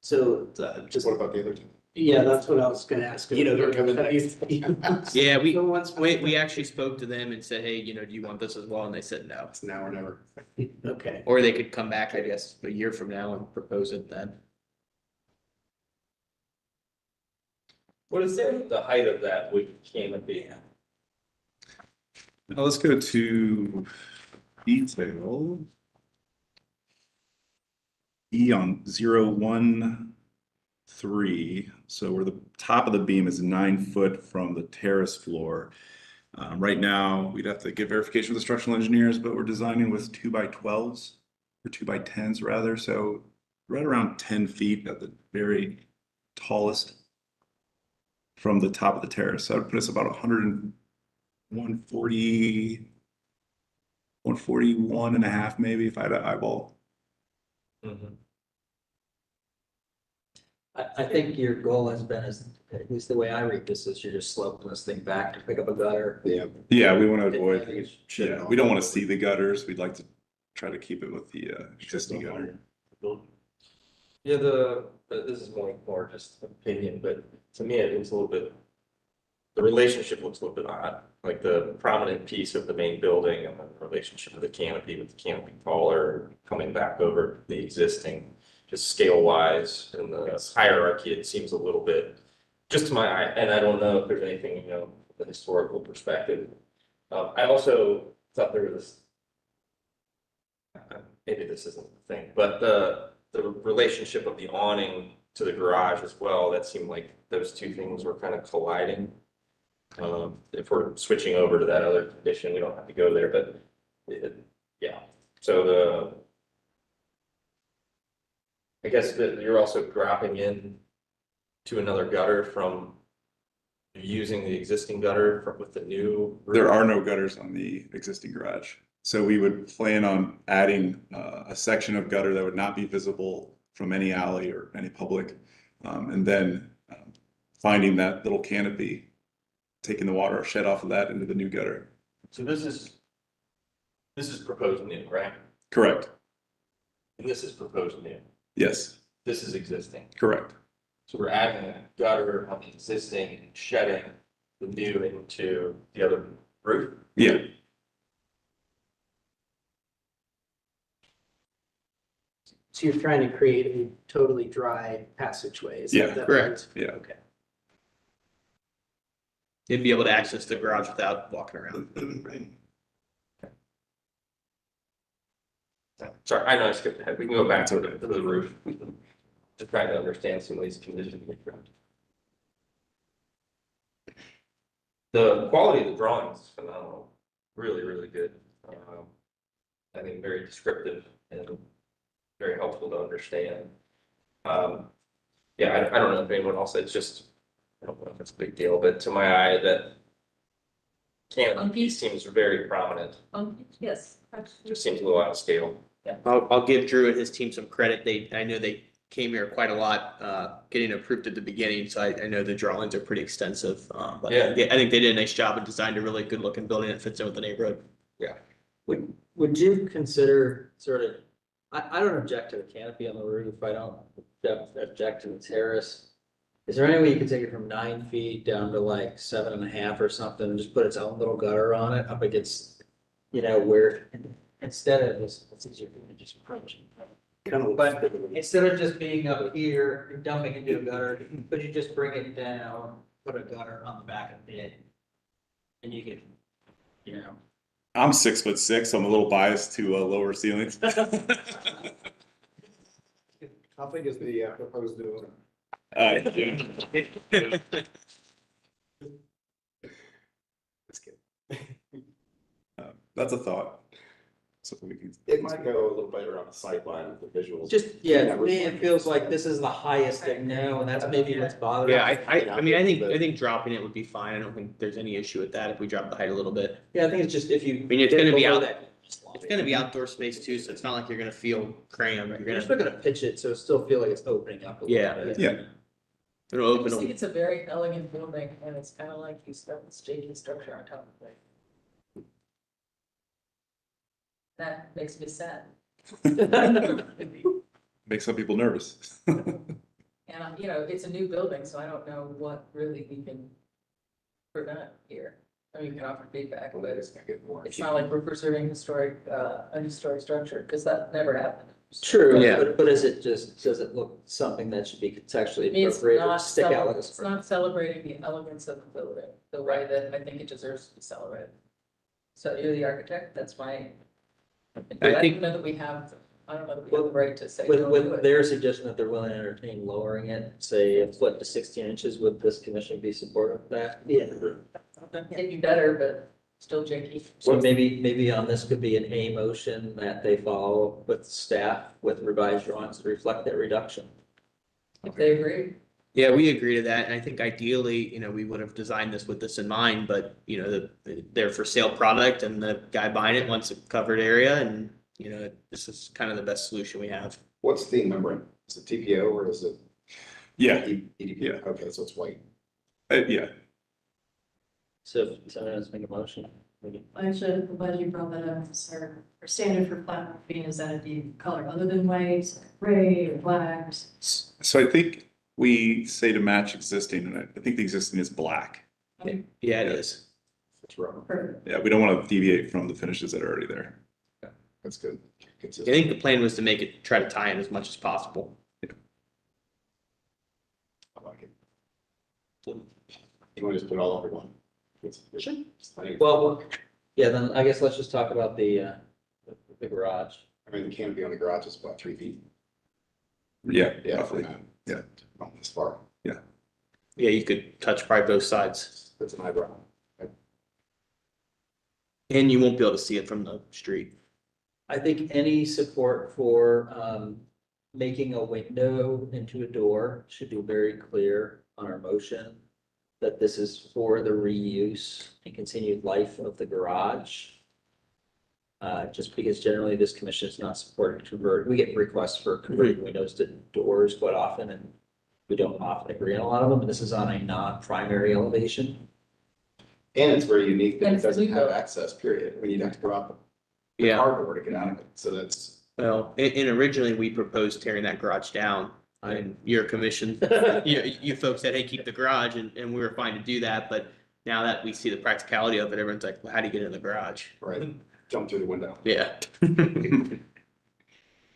So, Just what about the other two? yeah, that's what I was gonna ask. You know, they're coming Yeah, So once- we actually spoke to them and said, hey, do you want this as well? And they said no. It's now or never. Okay, Or they could come back, I guess, a year from now and propose it then. What is the height of that wood canopy? Now let's go to detail. E on 013. So where the top of the beam is 9 foot from the terrace floor. Right now, we'd have to get verification with the structural engineers, but we're designing with 2x12s or 2x10s rather. So right around 10 feet at the very tallest from the top of the terrace. So that would put us about 141 and a half maybe if I had to eyeball. I think your goal has been, at least the way I read this, is you're just sloping this thing back to pick up a gutter. Yeah. Yeah, we want to avoid, Shit. yeah, we don't want to see the gutters. We'd like to try to keep it with the existing gutter. Yeah, this is more just opinion, but to me, it looks a little bit, the relationship looks a little bit odd. Like the prominent piece of the main building and the relationship of the canopy with the canopy taller, coming back over the existing, just scale wise, and the hierarchy, it seems a little bit, just to my eye, and I don't know if there's anything, from the historical perspective. I also thought there was, maybe this isn't the thing, but the relationship of the awning to the garage as well, that seemed like those two things were kind of colliding. If we're switching over to that other condition, we don't have to go there, but yeah. So I guess that you're also dropping in to another gutter from using the existing gutter with the new. There are no gutters on the existing garage. So we would plan on adding a section of gutter that would not be visible from any alley or any public. And then finding that little canopy, taking the water shed off of that into the new gutter. So this is proposed new, right? Correct. And this is proposed new. Yes, This is existing. correct. So we're adding a gutter on the existing and shedding the new into the other roof. Yeah, so you're trying to create a totally dry passageway? Is that Yeah, the- correct. yeah. Okay. They'd be able to access the garage without walking around. Sorry, I know I skipped ahead. We can go back to the roof. Just trying to understand some of these conditions. The quality of the drawings is phenomenal, really, really good. I think very descriptive and very helpful to understand. Yeah, I don't know if anyone else, it's just, I don't know if it's a big deal, but to my eye, that canopy seems very prominent, Yes. just seems a little out of scale. I'll give Drew and his team some credit. I know they came here quite a lot, getting approved at the beginning, so I know the drawings are pretty extensive. But Yeah. I think they did a nice job and designed a really good looking building that fits in with the neighborhood. Would you consider sort of, I don't object to the canopy on the roof, I don't object to the terrace. Is there any way you could take it from 9 feet down to like 7.5 or something, and just put its own little gutter on it up against, where, instead of this, it's easier for me to just approach. But instead of just being up here and dumping into a gutter, could you just bring it down, put a gutter on the back of it? And you can, I'm 6'6", so I'm a little biased to lower ceilings. How big is the proposed new? That's a thought. So we can. It might go a little better on the sightline with the visuals. Just, to me, it feels like this is the highest thing now, and that's maybe what's bothering. Yeah, I mean, I think dropping it would be fine. I don't think there's any issue with that if we drop the height a little bit. Yeah, I think it's just if you. I mean, it's gonna be below out, that, it's gonna be outdoor space too, so it's not like you're gonna feel cramped. You're You're still gonna, gonna pitch it, so it still feel like it's opening up a little Yeah. bit. Yeah. it'll I just think open. it's a very elegant building, and it's kind of like you start with staging structure on top of it. That makes me sad. Make some people nervous. And, it's a new building, so I don't know what really we can prevent here. I mean, we can offer feedback, but it's not like we're preserving a historic structure, because that never happened. True, Yeah. but does it look something that should be contextually I mean, appropriate or stick out like a it's spring? not celebrating the elegance of the building, the way that I think it deserves to be celebrated. So you're the architect, that's my. I I think- don't know that we have, I don't know that we have the right to say. With, don't do with it. their suggestion that they're willing to entertain lowering it, say a foot to 16 inches, would this commission be supportive of that? Yeah. It'd be better, but still janky. So maybe on this could be an A motion that they follow with staff with revised drawings to reflect that reduction. If they agree. Yeah, we agree to that. And I think ideally, we would have designed this with this in mind, but they're for sale product and the guy buying it wants a covered area and, this is kind of the best solution we have. What's the membrane? Is it TPO or is it? Yeah, EDP? Yeah. Okay, so it's white. yeah. So if someone wants to make a motion. Actually, I'm glad you brought that up. Our standard for flat roofing is that it be color other than white, gray or black. So I think we say to match existing, and I think the existing is black. Yeah, it is. It's rubber. Perfect. Yeah, we don't want to deviate from the finishes that are already there. That's good. I Consistent. think the plan was to make it, try to tie in as much as possible. I like it. You want to just put it all over one? Well, yeah, then I guess let's just talk about the garage. I mean, the canopy on the garage is about 3 feet. Yeah, Yeah, roughly. yeah. Not this far. Yeah, you could touch probably both sides That's an eyebrow. and you won't be able to see it from the street. I think any support for making a window into a door should be very clear on our motion. That this is for the reuse and continued life of the garage. Just because generally this commission is not supporting convert, we get requests for converting windows to doors quite often and we don't often agree on a lot of them, and this is on a non-primary elevation. And it's very unique that And it it's doesn't have legal. access, period. When you'd have to go out the Yeah, car door to get out of it. So that's, well, and originally we proposed tearing that garage down. And your commission, you folks said, hey, keep the garage, and we were fine to do that, but now that we see the practicality of it, everyone's like, well, how do you get in the garage? right, jump through the window. Yeah.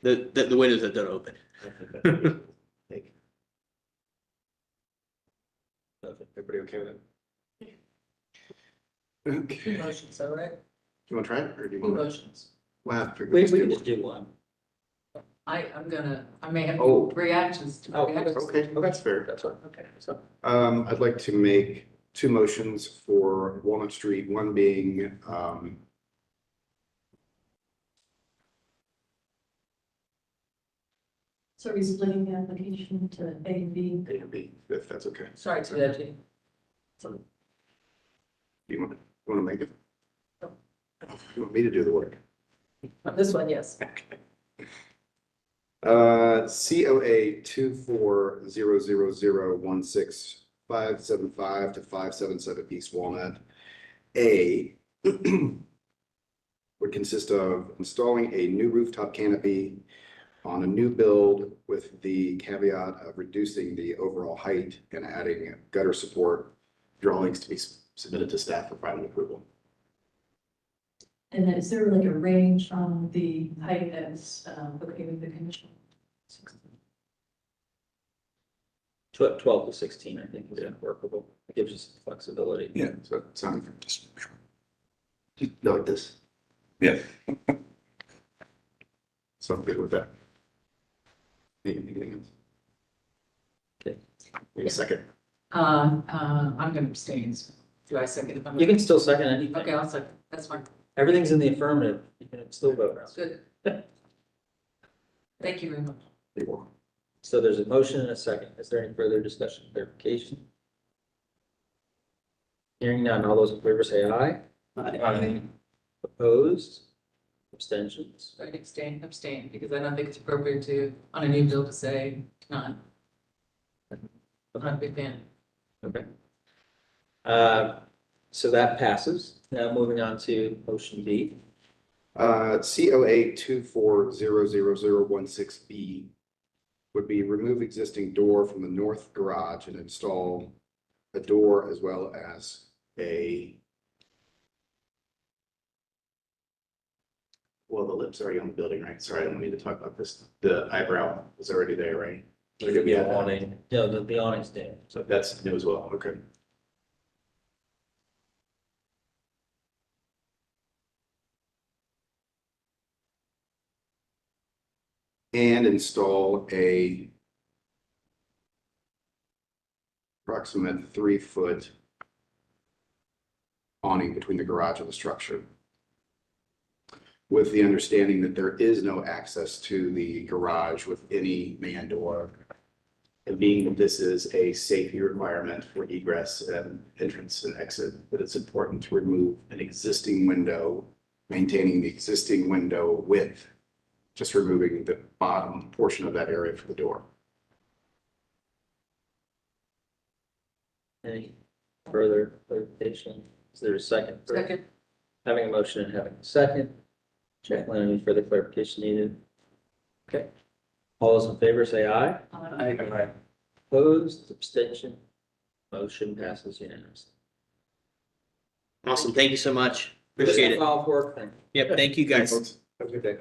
The windows that don't open. Everybody okay with it? Two Okay. motions, all right? You want to try it or do you Two want to? motions. Well, We can just do one. I may have Oh. reactions to my reactions. Okay, well, that's fair. That's fine. Okay, so I'd like to make two motions for Walnut Street, one being, So are we splitting the application to A and B? A and B, if that's okay. Sorry to that, Jane. You want to make it? You want me to do the work? On this one, yes. COA 2400016 to 577 East Walnut. A would consist of installing a new rooftop canopy on a new build with the caveat of reducing the overall height and adding gutter support drawings to be submitted to staff for final approval. And then is there like a range on the height that's okay with the commission? 12 to 16, I think, is workable. It gives you some flexibility. Yeah, so it sounds just like this. Yeah. So I'm good with that. Anything else? Okay. Need a second. I'm gonna abstain. Do I second? If I'm- You can still second anything. Okay, I'll second. That's fine. Everything's in the affirmative. You can still vote. That's good. Thank you very much. You're welcome. So there's a motion and a second. Is there any further discussion, clarification? Hearing none, all those in favor say aye. Aye. Opposed? Abstentions? I abstain, because I don't think it's appropriate to, on a new bill, to say none. I'm not a big fan. Okay. So that passes. Now moving on to motion B. COA 2400016B would be remove existing door from the north garage and install a door as well as well, the lip's already on the building, right? Sorry, I don't need to talk about this. The eyebrow is already there, right? Yeah, awning. No, the awning's there. So that's new as well, okay. And install a approximate 3-foot awning between the garage and the structure, with the understanding that there is no access to the garage with any man door. And being that this is a safety requirement for egress and entrance and exit, that it's important to remove an existing window, maintaining the existing window width, just removing the bottom portion of that area for the door. Any further clarification? Is there a second? Second. Having a motion and having a second. Jacqueline, any further clarification needed? Okay. All those in favor say aye. Aye. Opposed, abstention, motion passes unanimously. Awesome. Thank you so much. Appreciate it. Follow-up work, thank you. Yep. Thank you, guys. Have a good day.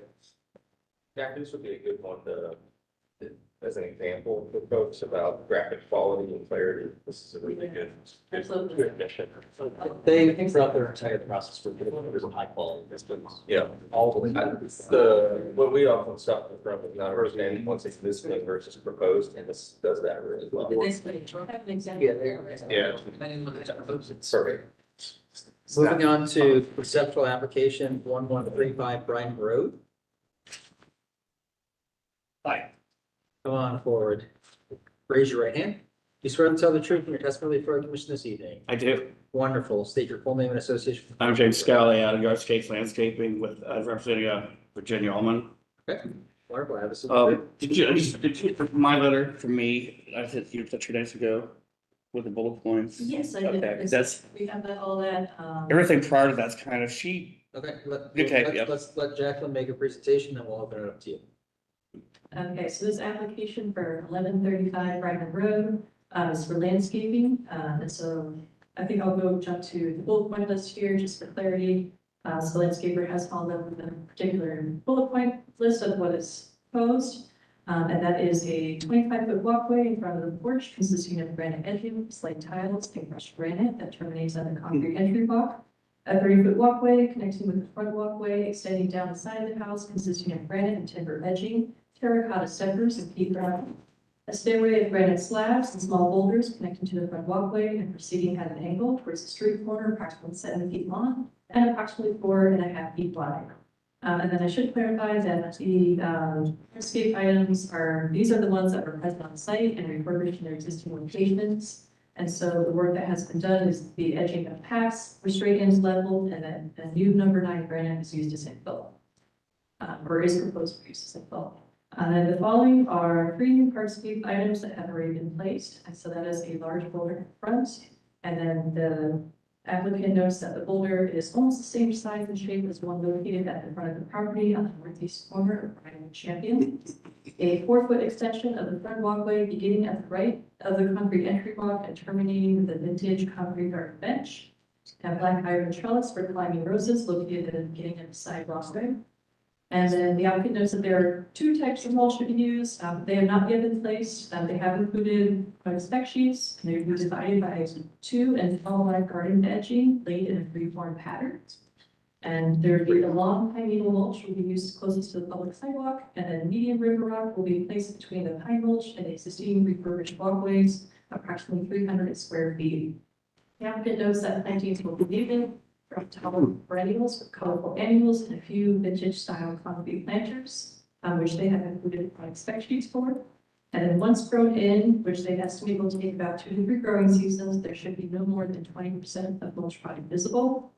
Jack, this would be a good one to, as an example for folks about graphic quality and clarity. This is a really good. Absolutely. Good mission. They throughout their entire process for delivering high quality systems. Yeah. All the way. What we often suffer from is not understanding what's existing versus proposed, and this does that really well. This way, I have an example there. Yeah. I didn't look at that. Perfect. Moving on to conceptual application 1135 Brighton Road. Hi. Come on forward. Raise your right hand. You swear to tell the truth in your testimony before the commission this evening. I do. Wonderful. State your full name and association. I'm James Scally out of Yard Scapes Landscaping with representing Virginia Allman. Okay. Wonderful. Have a seat. Did you, my letter from me, I sent you 2 days ago with the bullet points? Yes, I did. Okay, that's, We have that, all that. everything prior to that's kind of, Okay, Okay, let's let Jacqueline make a presentation, then we'll open it up to you. Okay, so this application for 1135 Brighton Road is for landscaping. And so I think I'll go jump to the bullet point list here just for clarity. So the landscaper has followed up with a particular bullet point list of what is proposed. And that is a 25-foot walkway in front of the porch consisting of granite edging, slate tiles, and crushed granite that terminates at the concrete entry walk. A 30-foot walkway connecting with the front walkway extending down the side of the house consisting of granite and timber edging, terracotta steppers and peat gravel. A stairway of granite slabs and small boulders connecting to the front walkway and proceeding at an angle towards the street corner, approximately 7 feet long and approximately 4.5 feet wide. And then I should clarify that the landscape items these are the ones that were present on site and refurbished in their existing locations. And so the work that has been done is the edging of paths, restraint ends leveled, and then a new number 9 granite is used as infill, or is proposed for use as infill. The following are 3 new hardscape items that have already been placed. And so that is a large boulder in front, and then the applicant notes that the boulder is almost the same size and shape as one located at the front of the property on the northeast corner of Ryan and Champion. A 4-foot extension of the front walkway beginning at the right of the concrete entry walk and terminating with the vintage concrete garden bench. And black iron trellis for climbing roses located at the beginning of the side walkway. And then the applicant notes that there are 2 types of mulch to be used. They have not yet been placed. They have included spec sheets, and they're divided by 2 and 12 garden edging laid in a free-form pattern. And there would be the long pine needle mulch will be used closest to the public sidewalk, and then medium river rock will be placed between the pine mulch and the existing refurbished walkways, approximately 300 square feet. The applicant notes that plantings will be needed from tall perennials with colorful annuals and a few vintage style concrete planters, which they have included product spec sheets for. And then once grown in, which they estimate will take about 2 to 3 growing seasons, there should be no more than 20% of mulch product visible.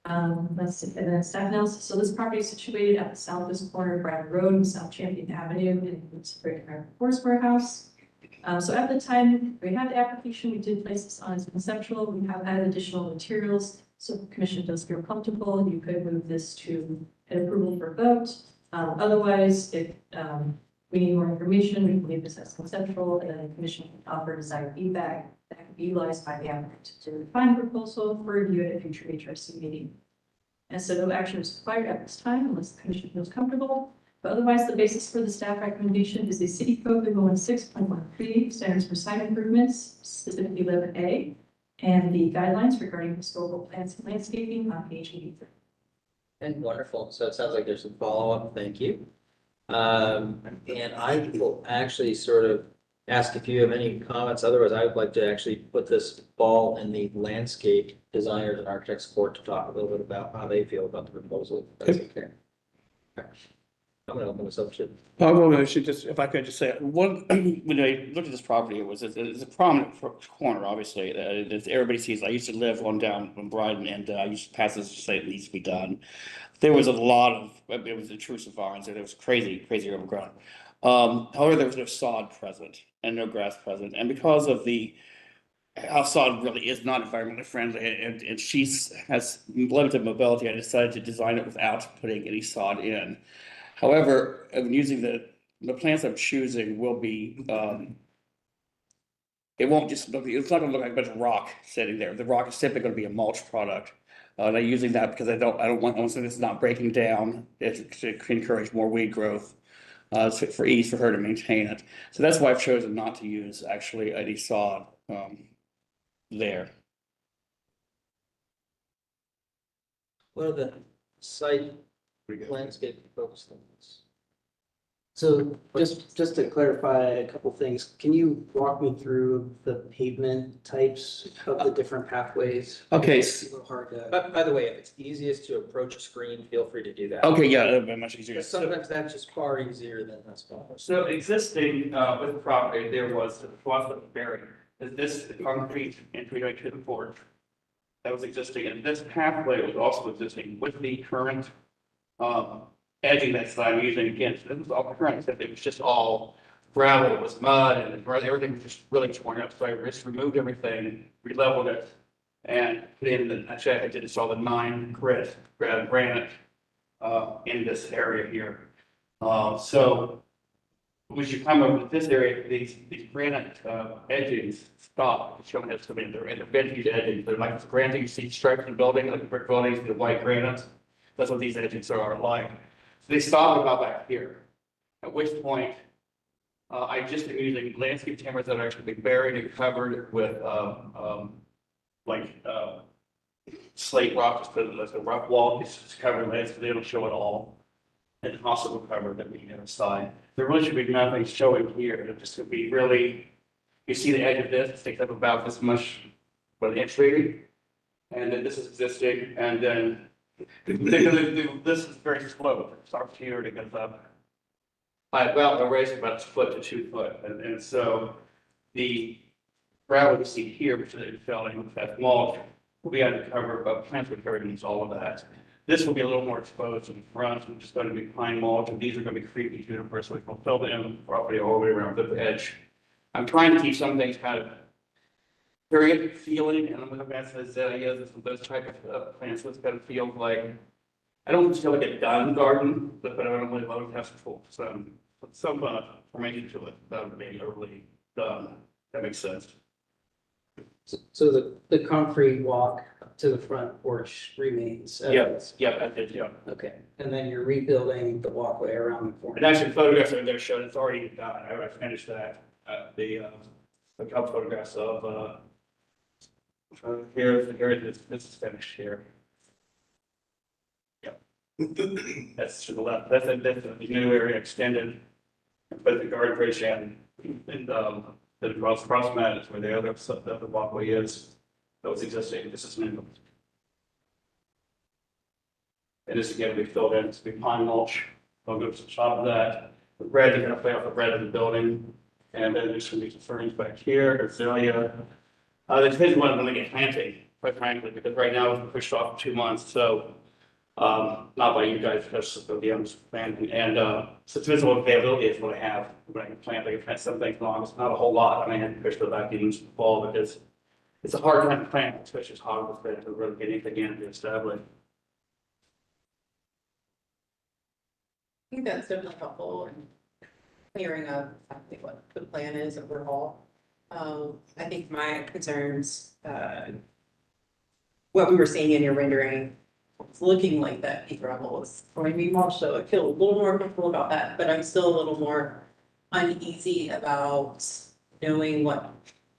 Let's see, and then staff analysis. So this property is situated at the southwest corner of Brad Road and South Champion Avenue, and includes the Great American Forest Warehouse. So at the time we had the application, we did place this on as conceptual. We have added additional materials. So if the commission does feel comfortable, you could move this to an approval for vote. Otherwise, if we need more information, we can leave this as conceptual, and then the commission can offer desired feedback that can be utilized by the applicant to refine the proposal for review at a future HRC meeting. And so no action is required at this time unless the commission feels comfortable. But otherwise, the basis for the staff recommendation is the City Code 116.13 standards for site improvements, specifically 11A, and the guidelines regarding historical plants and landscaping on page 83. And wonderful. So it sounds like there's some follow-up. Thank you. And I will actually sort of ask if you have any comments. Otherwise, I would like to actually put this ball in the landscape designers and architects court to talk a little bit about how they feel about the proposal. If that's okay. I'm gonna open this up to. Well, I should just, if I could just say, one, when I looked at this property, it's a prominent corner, obviously, everybody sees. I used to live on down on Brighton, and I used to pass this to say it needs to be done. There was a lot of, it was intrusive vines, and it was crazy overgrown. However, there was no sod present and no grass present, and because of how sod really is not environmentally friendly, and she has limited mobility, I decided to design it without putting any sod in. However, I'm using the plants I'm choosing will be, it won't just look, it's not gonna look like a bunch of rock sitting there. The rock is simply gonna be a mulch product. And I'm using that because I don't want something that's not breaking down. It's to encourage more weed growth, for ease for her to maintain it. So that's why I've chosen not to use actually any sod, there. What are the site landscape focus things? So just to clarify a couple things, can you walk me through the pavement types of the different pathways? Okay. It's a little hard to. By the way, if it's easiest to approach a screen, feel free to do that. Okay, yeah, that'd be much easier. Because sometimes that's just far easier than that's far. So existing, with the property, there was the barrier. This concrete entry right to the porch that was existing, and this pathway was also existing with the current edging that I'm using again. So this was all current, except it was just all gravel, it was mud, and everything was just really torn up. So I just removed everything, re-leveled it, and put in actually I did install the 9 grit granite in this area here. So when you come over to this area, these granite edgings stop, showing us some in the vintage edgings. They're like the granite you see stripes in the building, like the brick buildings, the white granite. That's what these edgings are like. So they stop about back here. At which point, I just am using landscape timbers that are actually buried and covered with slate rock, just put it as a rough wall. It's just covered landscape. They don't show it all. And also covered that we can inside. there really should be nothing showing here. It just would be really, you see the edge of this, it takes up about this much, well, the inch rating. And then this is existing, and then this is very slow. It starts here and it goes up. Well, the raise is about 1 foot to 2 foot, and so the gravel you see here, which is filling, that mulch, will be undercover, but plants would carry against all of that. This will be a little more exposed in the front, which is going to be pine mulch, and these are going to be creepy junipers, which will fill the end of the property all the way around the edge. I'm trying to keep some things kind of very feeling, and I'm going to pass the azaleas and those type of plants, so it's kind of feels like, I don't feel like a done garden, but I don't really love to have some formation to it, that would be overly done. That makes sense. So the concrete walk to the front porch remains? Yes, yeah, I did, yeah. Okay, and then you're rebuilding the walkway around the corner? And actually, photographs are there showed it's already done. I finished that. The couple photographs of here this is finished here. Yep. That's to the left. That's the new area extended. But the guard bridge and the cross mat is where the other walkway is. That was existing. This is new. And this again, we filled in. It's big pine mulch. I'll go to the top of that. The red, you're gonna play off the red of the building. And then there's gonna be some ferns back here, azalea. It depends on when I'm gonna get planting, quite frankly, because right now it's pushed off 2 months, so. Not by you guys, because of the planting, and so it depends on what availability is what I have. When I can plant, I can plant some things long, it's not a whole lot. I mean, I can push the back in the fall because it's a hard time to plant, especially as hard with it to really get anything in to establish. I think that's definitely helpful in clearing up exactly what the plan is overall. I think my concerns, what we were seeing in your rendering, it's looking like that peak level is going to be more, so I feel a little more comfortable about that, but I'm still a little more uneasy about knowing what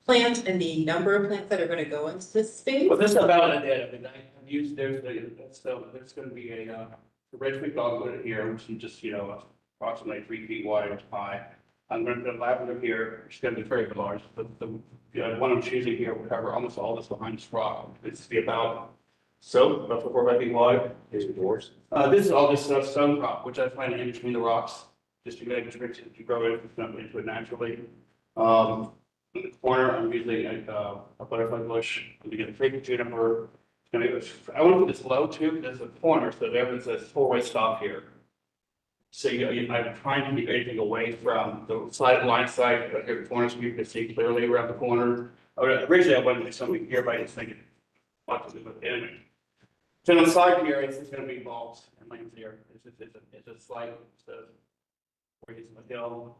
plant and the number of plants that are going to go into this space. Well, this is about it. I mean, I've used, there's going to be a red twig dogwood here, which is just, approximately 3 feet wide and high. I'm going to put a lavender here, which is going to be very large, but the one I'm choosing here will cover almost all this behind this rock. It's to be about 4 or 5 feet wide. Here's your doors. This is all just stone crop, which I plan to in between the rocks, just to get it to grow into it naturally. In the corner, I'm using a butterfly bush to get a creepy juniper. I want to put this low too, because it's a corner, so there is a 4-way stop here. So I'm trying to keep anything away from the line side, but here the corner, so you can see clearly around the corner. Originally, I wanted to do something here, but I just think what to do with it anyway. So on the side here, it's going to be bulbs and lanes here. It's a slight, where it's a hill.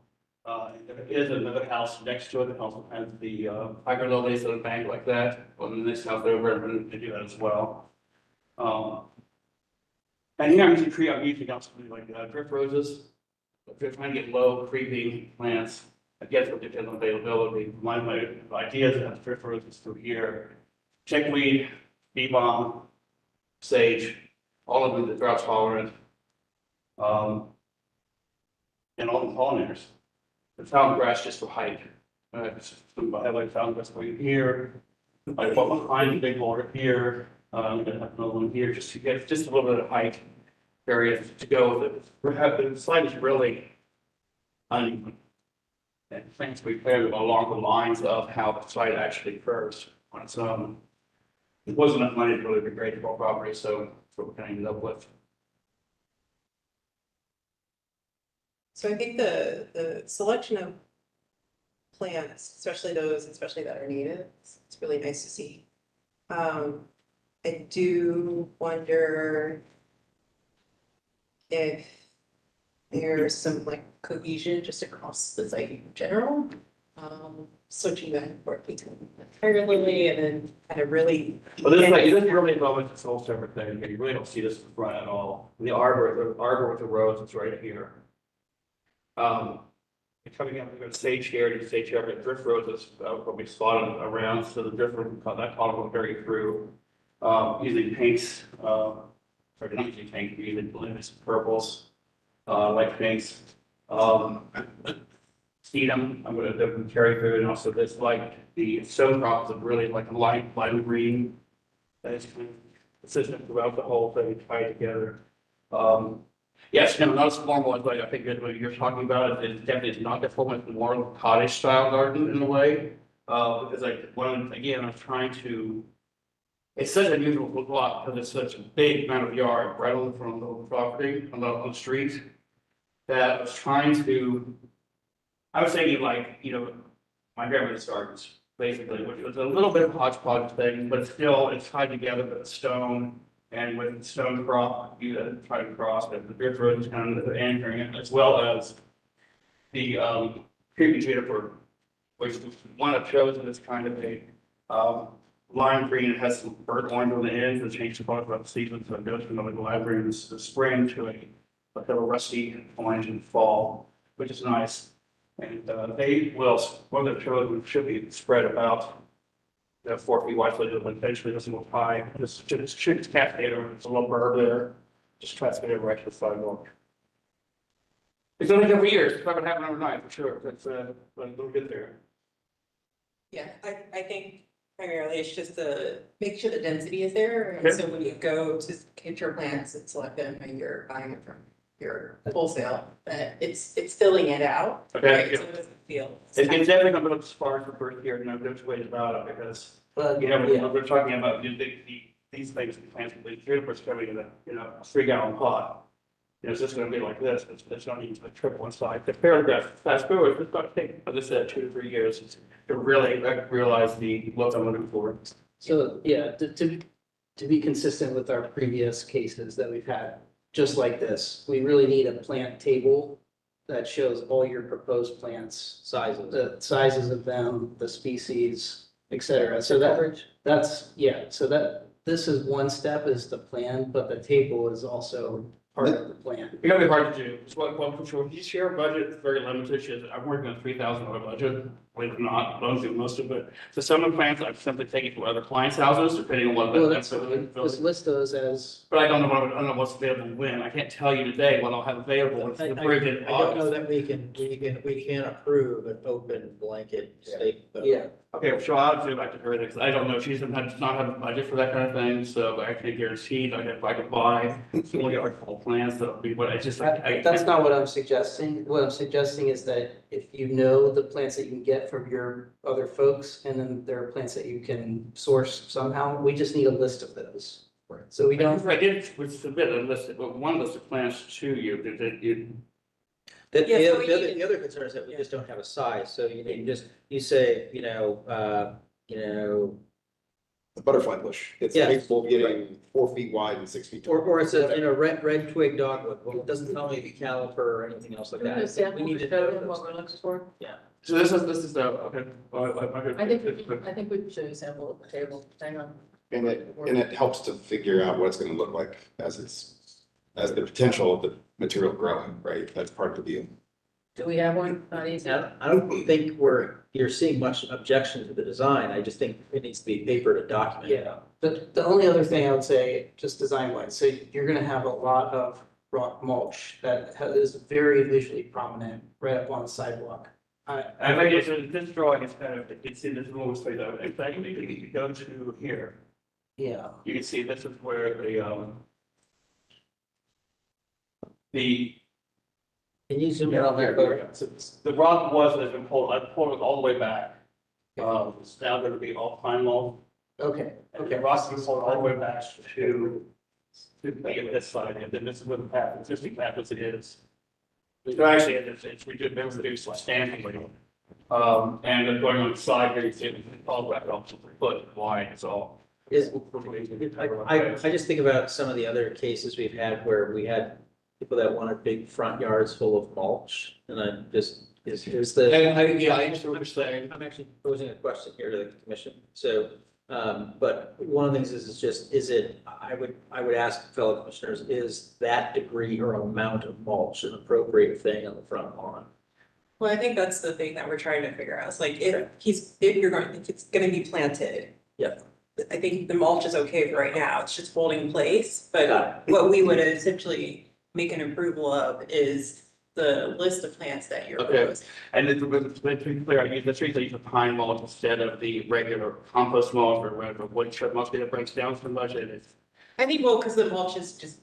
There is another house next to it that also has the tiger lilies and a bank like that. On this house over, I'm going to do that as well. And here I'm using also like drift roses. If you're trying to get low creeping plants, I guess it depends on availability. My idea is to have drift roses through here. Chickweed, bee balm, sage, all of them that drought tolerant, and all the pollinators. The fountain grass just for height. I have like fountain grass going here. I put behind the big border here. I'm gonna have another one here just to get just a little bit of height area to go with it. The slide is really uneven. And plants we planted along the lines of how the site actually curves on its own. It wasn't enough money to really degrade the whole property, so that's what we kind of ended up with. So I think the selection of plants, especially that are native, it's really nice to see. I do wonder if there's some like cohesion just across the site in general. Switching back and forth between tiger lily and then kind of really. Well, this is really a moment this whole separate thing. You really don't see this in the front at all. The arbor with the rose is right here. Coming up, we've got sage here, and sage here, and drift roses probably spotted around, so the drift roses that column will carry through. Using pinks, sorry, not using pink, using blues, purples, light pinks. Sedum, I'm gonna do carry food, and also this like the stone crops is really like a lime green. That is kind of consistent throughout the whole thing, tied together. Yes, no, not as formal as like I think what you're talking about. It definitely is not that formal. It's more of a cottage style garden in a way. Because like again, I'm trying to. It's such an unusual lot because it's such a big amount of yard right on the front of the property on the street. That I was trying to. I was thinking like, my grandmother's gardens, basically, which was a little bit of hodgepodge thing, but still it's tied together with stone and with stone crop, you try to cross, but the drift road is kind of anchoring it, as well as the creepy juniper, which is one I've chosen as kind of a lime green. It has some burnt orange on the ends and change the color throughout the season, so it goes from like a lime green in the spring to a little rusty orange in the fall, which is nice. And they will, one of the children should be spread about 4 feet wide, so it eventually doesn't go high. It's cascade over, it's a little burb there, just cascade over right to the sidewalk. It's only every year, it's not gonna happen overnight for sure, but we'll get there. Yeah, I think primarily it's just to make sure the density is there, Okay. and so when you go to get your plants and select them and you're buying it from your wholesale, that it's filling it out. Okay, Right, yeah. so it doesn't feel. It's definitely gonna look sparse the first year, no ways about it, because, But, when we're talking about these things, the plants, the 3% coming in a, 3-gallon pot. It's just gonna be like this, it's not even a triple inside. The paragraph, fast forward, it's gonna take, as I said, 2 to 3 years to really realize the look I'm looking for. So, yeah, to be consistent with our previous cases that we've had, just like this, we really need a plant table that shows all your proposed plants, the sizes of them, the species, et cetera. So this is one step is the plan, but the table is also part of the plan. It's gonna be hard to do. It's for sure. Each year budget is very limited. I'm working on a $3,000 budget, believe it or not, most of it. So some of the plans I've simply taken from other clients' houses, depending on what. Well, let's list those as. But I don't know what's available when. I can't tell you today what I'll have available. It's I the bridge in don't know August. that we can approve an open blanket statement. Yeah. Okay, so I'll do back to her because I don't know. She does not have a budget for that kind of thing, so I can't guarantee that if I could buy only article plans, that would be what I just. That's not what I'm suggesting. What I'm suggesting is that if you know the plants that you can get from your other folks, and then there are plants that you can source somehow, we just need a list of those. So we don't. I did submit a list, one list of plans to you, that you. The other concern is that we just don't have a size, so you say, The butterfly bush, it's Yeah. capable of getting 4 feet wide and 6 feet tall. or it says, red twig dogwood, well, it doesn't tell me if you caliper or anything else like We're gonna that. sample We need to to show know them those. what we're looking for. So this is the, okay. I think we can show you a sample of the table. Hang on. And it helps to figure out what it's gonna look like as the potential of the material growing, right? That's part of the deal. Do we have one? Not easy. I don't think you're seeing much objection to the design, I just think it needs to be paper to document. Yeah, the only other thing I would say, just design wise, so you're gonna have a lot of rock mulch that is very visually prominent right up on the sidewalk. I think this drawing is kind of, it's in this little space, in fact, if you go to here, Yeah, you can see this is where Can you zoom in on that photo? the rock has been pulled, I pulled it all the way back. It's now gonna be all pine mold, okay, and the rock's been pulled all the way back to this side, and then this is where the path, existing path as it is. So actually, it's reduced substantially. And then going on the side here, you see it's all back up to 3 foot wide, it's all. I just think about some of the other cases we've had where we had people that wanted big front yards full of mulch, and then here's the. I understand what you're saying. I'm actually posing a question here to the commission, so, but one of the things I would ask fellow commissioners, is that degree or amount of mulch an appropriate thing on the front lawn? Well, I think that's the thing that we're trying to figure out, is like, if it's gonna be planted. Yeah. I think the mulch is okay for right now, it's just holding place, Got but what we would essentially make an approval of is the list of plants that you're Okay. proposing. And to be clear, I use the trees, I use the pine mulch instead of the regular compost mulch or whatever, wood chip mulch that breaks down so much and it's. I think, well, because the mulch is just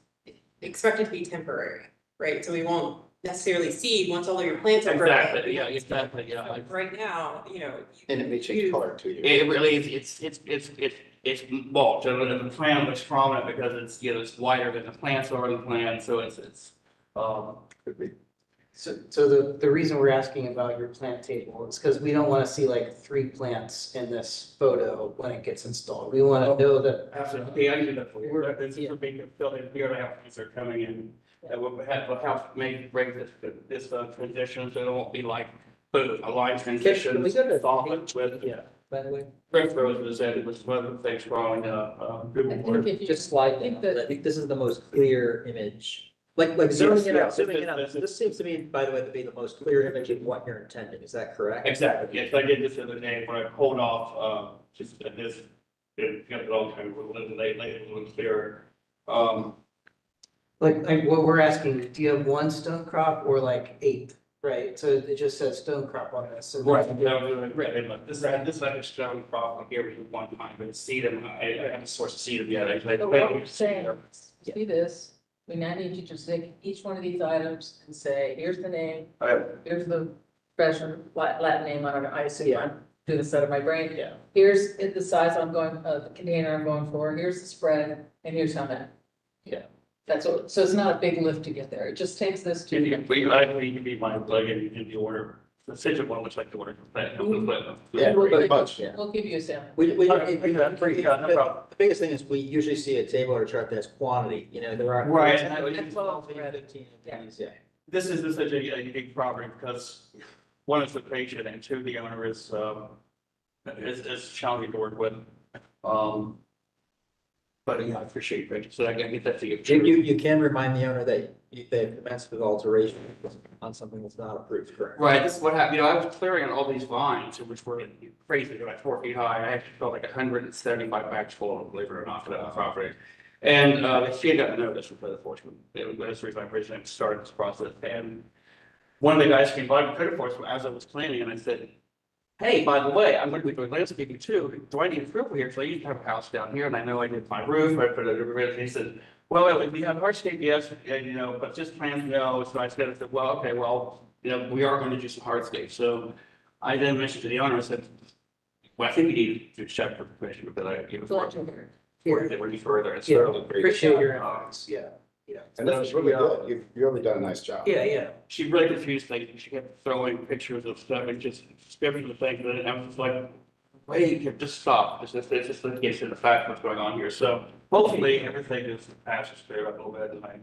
expected to be temporary, right? So we won't necessarily seed once all of your plants are. Exactly, yeah, exactly, yeah. So right now, you know. And it may change color too. It really is, it's mulch, and the plant looks prominent because it's, you know, it's wider than the plants are in the plant, so Could be. So the reason we're asking about your plant table is because we don't want to see like 3 plants in this photo when it gets installed. We want to know that. absolutely, I can do that for you. This is a big building, we already have things that are coming in. That will help break this transition, so it won't be like, a line transition. Can we go to- Solid with, Yeah, by the way. Rick roses and with some other things growing up, good I think work. if you Just slide think down. that- I think this is the most clear image. Like zooming in yeah, out, zooming in out. this is- This seems to me, by the way, to be the most clear image of what you're intending. Is that correct? Exactly, yes, I did this the other day, when I pulled off, just this, it got it all kind of a little late, a little clearer. Like what we're asking, do you have 1 stone crop or like 8? Right, so it just says stone crop on this. So Right, this is like a stone problem here with one time, but seed them, I haven't sourced seed them yet. So what we're saying, see this, we now need you to take each one of these items and say, here's the name, here's the special Latin name, I assume Yeah. I'm doing this out of my brain. Yeah. Here's the size I'm going, the container I'm going for, here's the spread, and here's how many. Yeah. That's all, so it's not a big lift to get there, it just takes this to. You can be my plug in the order, the sigil one looks like the order. Yeah, Pretty much. Yeah. We'll give you a sample. We, Okay, yeah, pretty good, no problem. the biggest thing is we usually see a table or a chart that's quantity, you know, there are. Right. 15 Yeah. of these, yeah. This is such a unique property because one is location and two, the owner is challenging to work with. But yeah, I appreciate it, so I can get that to you. You can remind the owner that they've commenced with alteration on something that's not approved, correct? Right, this is what happened, you know, I was clearing on all these vines, which were crazy, they're like 4 feet high, I actually felt like 175 bags full, believe it or not, for that property. And, she had gotten notice for the fortune, it was the reason I originally started this process, and one of the guys came by and put it for us as I was planning, and I said, hey, by the way, I'm going to be doing landscaping too, do I need approval here, so I used to have a house down here, and I know I did my roof, I put it over, and he said, well, if we have hardscape, yes, and, you know, but just plans, no. So I said, well, okay, well, you know, we are going to do some hardscape. So I then mentioned to the owner, I said, well, I think we need to check for permission, but I gave it for they were further. And Yeah, so appreciate your efforts, yeah, yeah. And that was really good. You've really done a nice job. Yeah. she really confused things. She kept throwing pictures of stuff and just descriptions of things. And I was just like, wait, just stop. Just get to the fact of what's going on here. So hopefully everything is passes through a little bit and I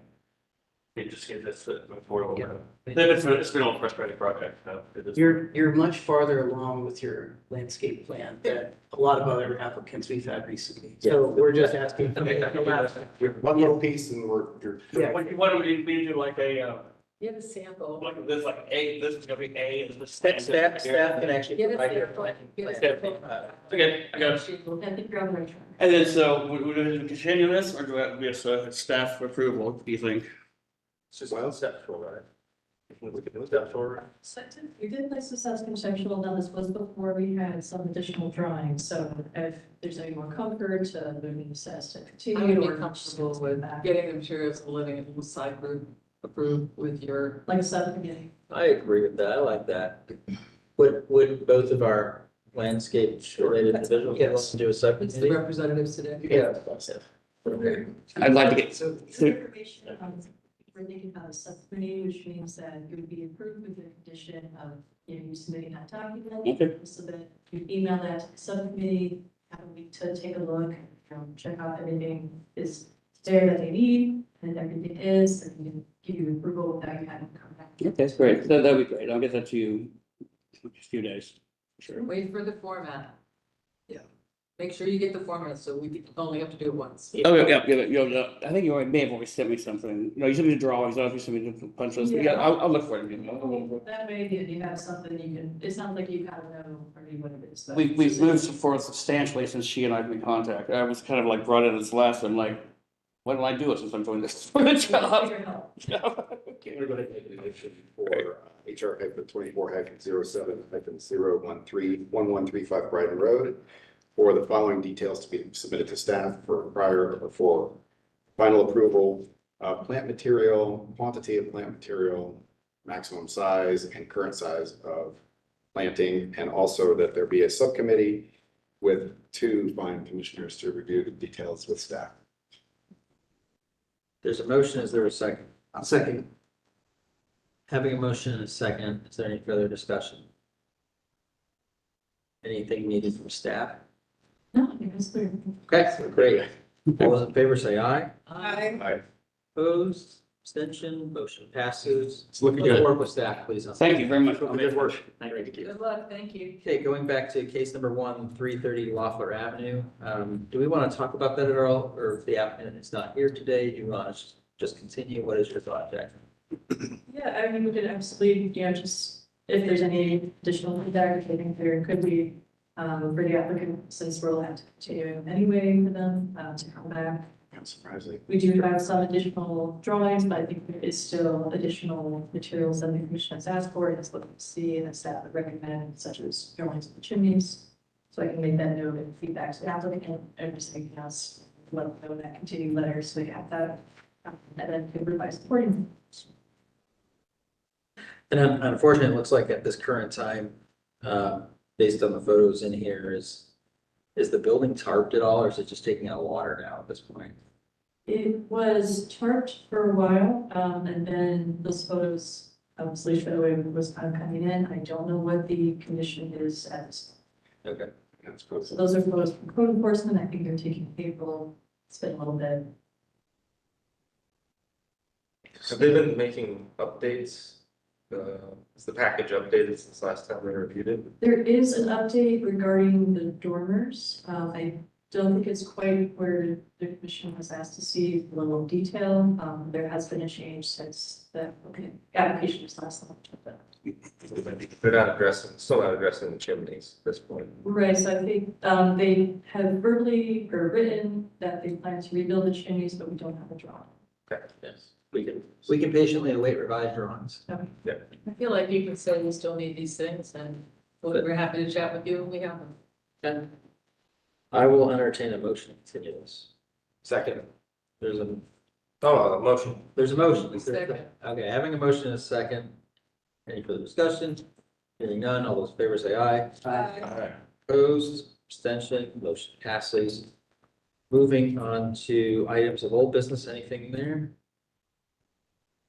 can just get this before a little bit. It's been a little frustrating project. So You're much farther along with your landscape plan than a lot of other applicants we've had recently. So we're just asking. For One little piece and you're. Yeah. What do we do like a, You have a sample. like this, like A, this is gonna be A, is the Staff can actually Get a provide your sample. planting Get a plan. sample. Okay, I got it. I think you're on the right track. And then, so, would we continue this, or do we have staff approval, do you think? It's just conceptual, right? You did place this as conceptual, now this was before we had some additional drawings, so if there's any more comfort, moving this as to I continue. would be or comfortable with getting the materials and letting a little side group approve with your. Like a subcommittee. I agree with that, I like that. Would both of our landscape related individuals want to do a It's the subcommittee? representatives today. Yeah. I'd like to get. So some information, we're thinking about a subcommittee, which means that it would be approved with the condition of, you submitting that document. Okay. So that you email that to the subcommittee, have a week to take a look, check out everything is there that they need, and everything is, and we can give you approval without you having to come back. Okay, that's great, that'd be great, I'll get that to you in a few days. Sure. Wait for the format. Yeah. Make sure you get the format, so we only have to do it once. Oh, yeah, I think you may have already sent me something, you sent me the drawings, I don't know if you sent me the punch list, but yeah, I'll look for it. That way, if you have something you can, it's not like you gotta know already what it is. but- We've moved forward substantially since she and I have been in contact, I was kind of like brought in as last, I'm like, what do I do since I'm doing this for the job? Figure it out. I'm gonna go ahead and make a motion for HR 24-07-013-1135 Brighton Road for the following details to be submitted to staff for prior or for final approval: plant material, quantity of plant material, maximum size and current size of planting, and also that there be a subcommittee with 2 fine commissioners to review the details with staff. There's a motion, is there a second? I'll second. Having a motion and a second, is there any further discussion? Anything needed from staff? No, I think it's clear. Okay, great. All those in favor say aye. I, Opposed, abstention, motion passes. It's looking Let's good. work with staff, please. Thank you very much. Good work. Thank you. Good luck, thank you. Okay, going back to case number 330 Loeffler Avenue, do we want to talk about that at all? Or if the applicant is not here today, do you want to just continue? What is your thought, Jack? Yeah, I mean, we could absolutely, just if there's any additional feedback, I think there could be, for the applicant, since we'll have to continue anyway for them, to come back. Surprisingly. We do have some additional drawings, but I think there is still additional materials that the commission has asked for, and is looking to see, and the staff would recommend, such as drawings of the chimneys. So I can make that note and feedback to the applicant, and just anything else, let them know that continued letter, so we have that. And then can revise accordingly. And unfortunately, it looks like at this current time, based on the photos in here, is the building tarped at all, or is it just taking out water now at this point? It was tarped for a while, and then those photos obviously show it was kind of coming in. I don't know what the condition is at this. Okay. That's good. So those are photos from code enforcement. I think they're taking April. It's been a little bit. Have they been making updates? Is the package updated since last time we reviewed it? There is an update regarding the dormers. I don't think it's quite where the commission was asked to see the level of detail. There has been a change since the application was last month. They're not still not addressing the chimneys at this point. Right, so I think they have verbally or written that they plan to rebuild the chimneys, but we don't have a drawing. Okay. Yes. We can patiently await revised drawings. I feel like you could say we still need these things, and we're happy to chat with you when we have them. Okay. I will entertain a motion to continue this. Second. There's a Motion. There's a motion. Is there- Second. Okay, having a motion and a second. Any further discussion? Hearing none, all those in favor say aye. Opposed, abstention, motion passes. Moving on to items of old business, anything there?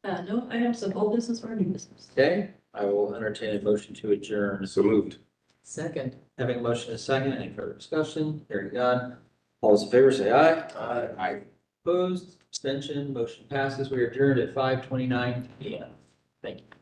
No items of old business or new business. Okay, I will entertain a motion to adjourn. So moved. Second. Having a motion and a second, any further discussion? Hearing none, all those in favor say aye. Aye. Opposed, abstention, motion passes. We are adjourned at 5:29 PM. Thank you.